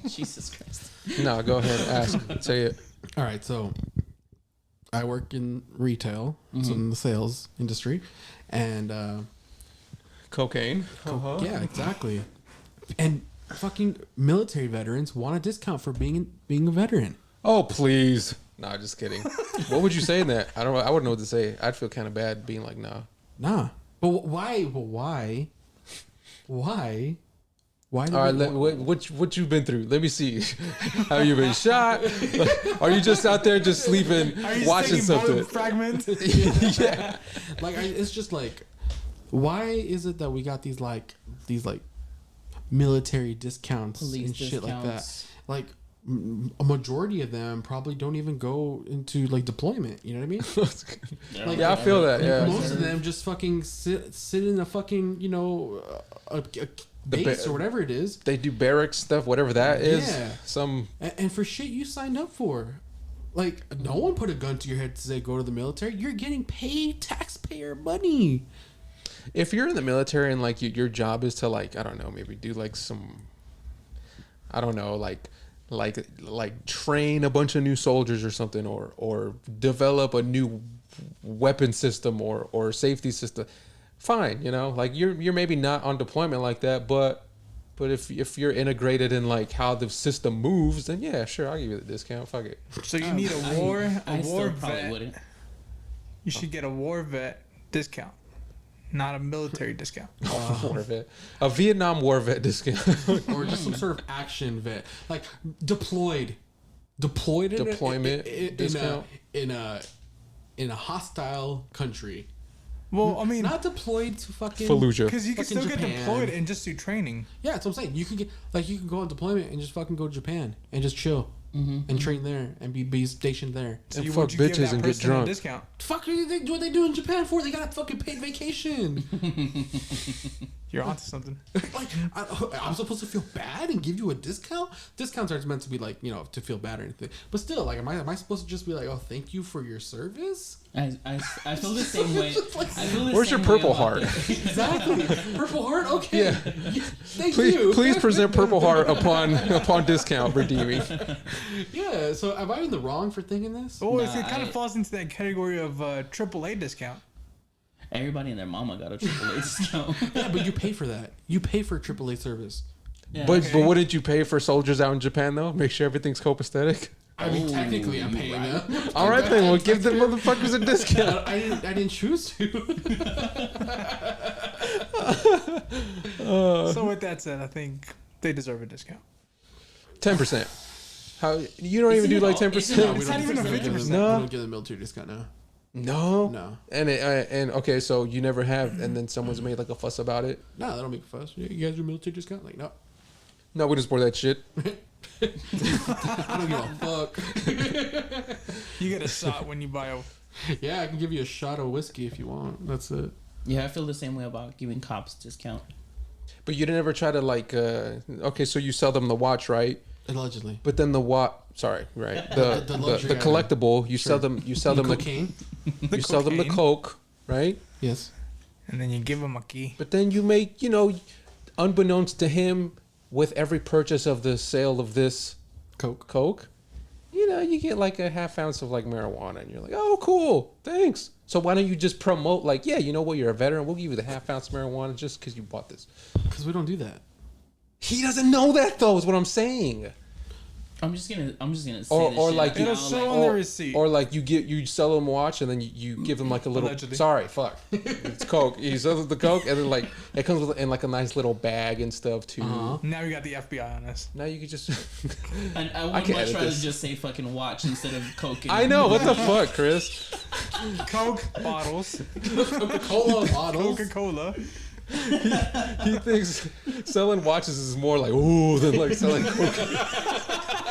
Jesus Christ. No, go ahead. Ask. Say it. All right, so I work in retail, so in the sales industry, and Cocaine. yeah, exactly. And fucking military veterans want a discount for being a veteran. Oh, please. Nah, just kidding. What would you say in that? I wouldn't know what to say. I'd feel kind of bad being like, nah. But why? But why? Why? Why? All right, what you've been through? Let me see. Have you been shot? Like, are you just out there just sleeping, watching something? Fragments. Yeah. Like it's just like, why is it that we got these military discounts Police and shit like that? discounts. Like a majority of them probably don't even go into like deployment. You know what I mean? Like, Yeah, I feel that. Yeah. Most of them just fucking sit in a fucking a base or whatever it is. They do barracks stuff, whatever that is. Yeah. And for shit you signed up for. Like, no one put a gun to your head to say go to the military. You're getting paid taxpayer money. If you're in the military and like your job is to like, I don't know, maybe do like some, I don't know, like train a bunch of new soldiers or something, or develop a new weapon system or safety system, fine, like you're maybe not on deployment like that, but if you're integrated in like how the system moves, then yeah, sure, I'll give you the discount. Fuck it. So you need a war Probably vet. wouldn't. You should get a war vet discount, not a military discount. War vet, a Vietnam War vet discount, Or just some sort of action vet. Like deployment discount in a hostile country. Well, I mean, Not deployed to fucking Fallujah. because you can fucking still get Japan. deployed and just do training. Yeah, that's what I'm saying. You can go on deployment and just fucking go to Japan and just chill and train there and be stationed there. So And you fuck would you give bitches that and get person a drunk. discount? Fuck are they what they do in Japan for? They got a fucking paid vacation. You're onto something. Like I'm supposed to feel bad and give you a discount? Discounts aren't meant to be like to feel bad or anything. But still, like, am I supposed to just be like, oh, thank you for your service? I feel the same way. I feel the Where's same your way Purple about Heart? this. Exactly. Purple Heart. Okay. Yeah. Thank you. Please present Purple Heart upon discount redeeming. Yeah. So am I in the wrong for thinking this? Oh, Nah, it kind of falls into that category of AAA discount. Everybody and their mama got a AAA discount. Yeah, but you pay for that. You pay for AAA service. Yeah. But wouldn't you pay for soldiers out in Japan though? Make sure everything's copacetic. I mean, technically, I'm paying them. All right then, we'll give them motherfuckers a discount. I didn't choose to. So with that said, I think they deserve a discount. 10%. How you don't even do like 10%? It's not even a 50%. We don't give the military discount now. No. No. And okay, so you never have, and then someone's made like a fuss about it. No, they don't make a fuss. You guys do military discount? Like, no. No, we just support that shit. I don't give a fuck. You get a shot when you buy a. Yeah, I can give you a shot of whiskey if you want. That's it. Yeah, I feel the same way about giving cops discount. But you never try to like, okay, so you sell them the watch, right? Allegedly. But then the watch, sorry, right? The luxury The collectible, you sell them the cocaine. you sell them the coke, right? Yes. And then you give them a key. But then you make, unbeknownst to him, with every purchase of the sale of this coke, you get like a half ounce of like marijuana, and you're like, oh, cool, thanks. So why don't you just promote like, yeah, you know what, you're a veteran, we'll give you the half ounce of marijuana just because you bought this. Because we don't do that. He doesn't know that though, is what I'm saying. I'm just gonna say this Or shit like out you now, show on the receipt. Or like you sell them a watch and then you give them like a little. Allegedly. Sorry, fuck. It's coke. You sell them the coke and then like it comes in like a nice little bag and stuff too. Now we got the FBI on us. Now you can just. And I would I can much edit rather this. just say fucking watch instead of coke. I know, what the fuck, Chris? Coke bottles. Coca-Cola bottles. Coca-Cola. He thinks selling watches is more like ooh than like selling coke.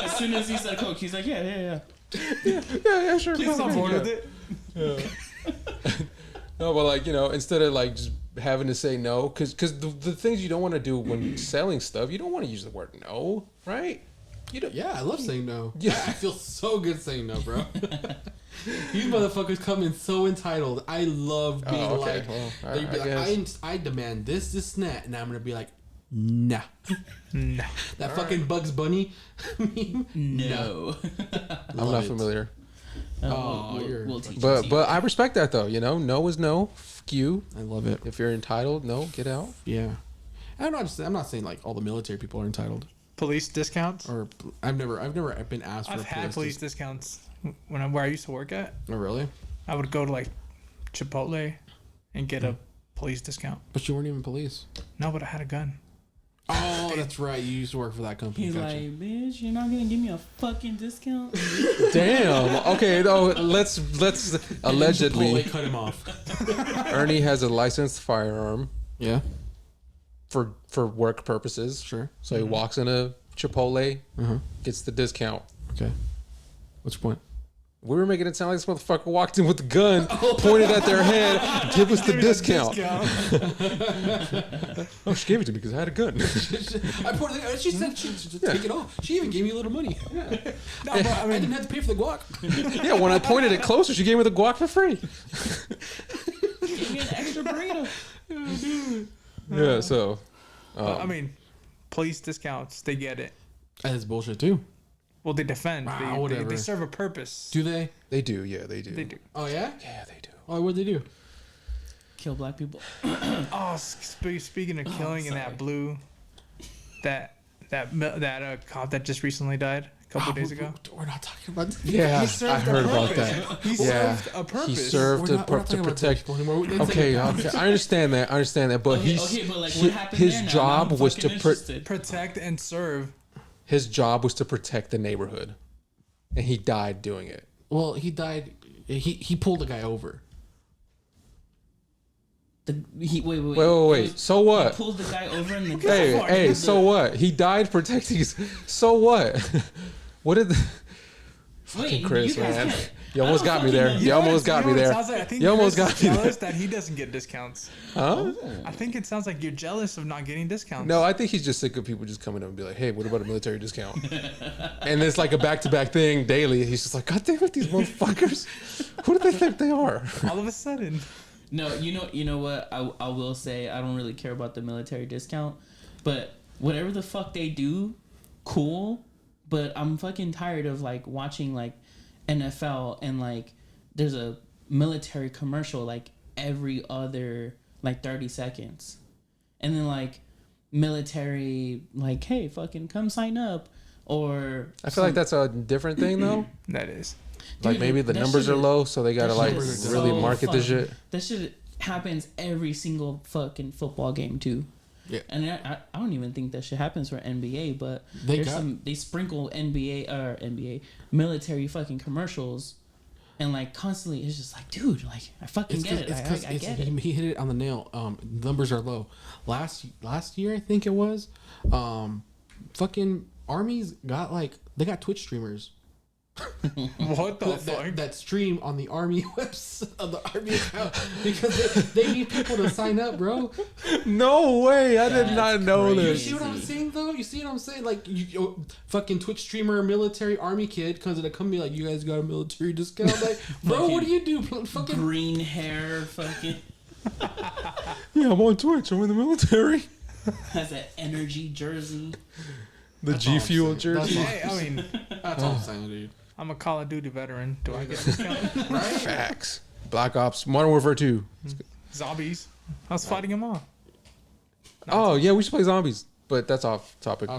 As soon as he said coke, he's like, yeah. Yeah, sure. He's on board with it. No, but like instead of like just having to say no, because the things you don't want to do when selling stuff, you don't want to use the word no, right? You don't. Yeah, I love saying no. Yeah. I feel so good saying no, bro. These motherfuckers come in so entitled. I love being like, well, they'd be like, I demand this, and that, and I'm gonna be like, nah. That fucking Bugs Bunny meme? No. I'm not familiar. We'll teach you. But I respect that though. You know, no is no. Fuck you. I love it. If you're entitled, no, get out. Yeah. I'm not saying like all the military people are entitled. Police discounts. Or I've never been asked for I've had police discounts where I used to work at. Oh really? I would go to like Chipotle and get a police discount. But you weren't even police. No, but I had a gun. Oh, that's right. You used to work for that company. He's like, bitch, you're not gonna give me a fucking discount. Damn. Okay. Though let's allegedly cut him off. Ernie has a licensed firearm. Yeah. For work purposes. Sure. So he walks in a Chipotle, gets the discount. Okay. What's your point? We were making it sound like this motherfucker walked in with the gun, pointed at their head, give us the discount. Oh, she gave it to me because I had a gun. She said she'd take it off. She even gave me a little money. Yeah. No, but I didn't have to pay for the guac. Yeah, when I pointed it closer, she gave me the guac for free. Give me an extra burrito. Yeah, so. I mean, police discounts, they get it. That's bullshit too. Well, they defend. Wow, they serve a purpose. Do they? They do, yeah, they do. They do. Oh yeah? Yeah, they do. Oh, what'd they do? Kill black people. Oh, speaking of killing in that blue, that cop that just recently died a couple days ago. We're not talking about this. Yeah, I heard about that. He served a purpose. He served We're not to talking about protect. people anymore. Okay, I understand that. But but like, what happened his there now? job I'm was to fucking interested. Protect and serve. his job was to protect the neighborhood, and he died doing it. Well, he died. He pulled the guy over. Wait. So what? He pulled the guy over in the car. Hey, so what? He died protecting. So what? What did? Fucking Chris, man. You almost got me there. You almost got me there. I think You almost Chris got is me there. jealous that he doesn't get discounts. Huh? I think it sounds like you're jealous of not getting discounts. No, I think he's just sick of people just coming up and be like, "Hey, what about a military discount?" And it's like a back-to-back thing daily. He's just like, "God damn it, these motherfuckers! Who do they think they are?" All of a sudden. No, you know what? I will say I don't really care about the military discount, but whatever the fuck they do, cool. But I'm fucking tired of like watching like NFL and like there's a military commercial like every other like 30 seconds, and then like military like, hey, fucking come sign up, or I feel like that's a different thing though. That is. Like Dude, maybe the that numbers shit are low, so they gotta that like shit is really so market the fun. shit. That shit happens every single fucking football game too. Yeah. And I don't even think that shit happens for NBA, but They they sprinkle NBA military fucking commercials, and like constantly it's just like, dude, like I fucking get it. I get it. He hit it on the nail. Numbers are low. Last year I think it was, fucking armies got they got Twitch streamers. What the fuck? That stream on the army website, on the army account, because they need people to sign up, bro. No way! I did That's not know You this. see what I'm saying, though? You see what I'm saying? Like, you fucking Twitch streamer, military army kid comes to the company like, you guys got a military discount? Like, bro, what do you do? Fucking Green hair, fucking Yeah, I'm on Twitch. I'm in the military. has that energy jersey. The That's all G I'm Fuel saying. jersey. Hey, I mean, That's all I'm saying, dude. I'm a Call of Duty veteran. Do I get a discount? Right? Facts. Black Ops, Modern Warfare 2. Zombies. I was fighting them all. Oh yeah, we should play zombies, but that's off topic.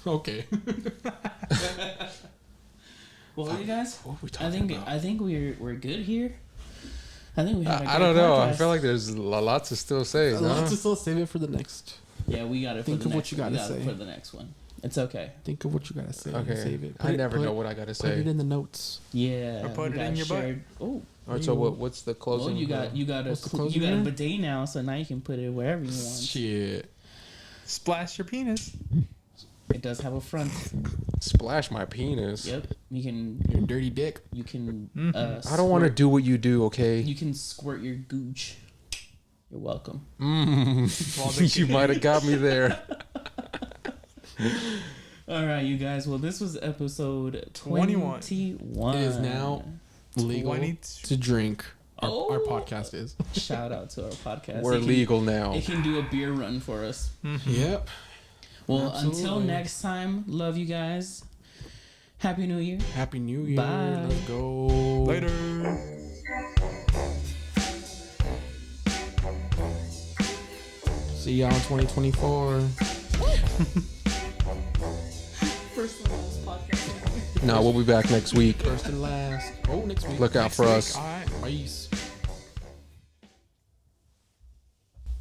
Okay. Well, you guys, What are we I talking think about? we're good here. I think we have. I don't know. I feel like there's a lot to still say. Let's No? just still save it for the next. yeah, we got it. Think for the of what next you one. We gotta got it say. for the next one. It's okay. Think of what you gotta say. and Okay. Save it. I never know what I gotta Put say. it in the notes. Yeah. Or put we it in got your butt. shared- Oh. All right. So what's the Well, closing? you got What's the a closing you got a here? bidet now, so now you can put it wherever you want. Shit. Splash your penis. It does have a front. splash my penis. Yep. You can You're a dirty dick. you can. I don't want to do what you do. Okay. You can squirt your gooch. You're welcome. You might have got me there. All right, you guys. Well, this was episode 21. 21. It is now legal 20 to drink. Our Oh. podcast is. Shout out to our podcast. We're legal now. It can do a beer run for us. Yep. Well, Absolutely. until next time, love you guys. Happy New Year. Happy New Year. Bye. Let's go. Later. See y'all in 2024. First and last podcast. No, we'll be back next week. First and last. Oh, next week. Look out for us. All right. Peace.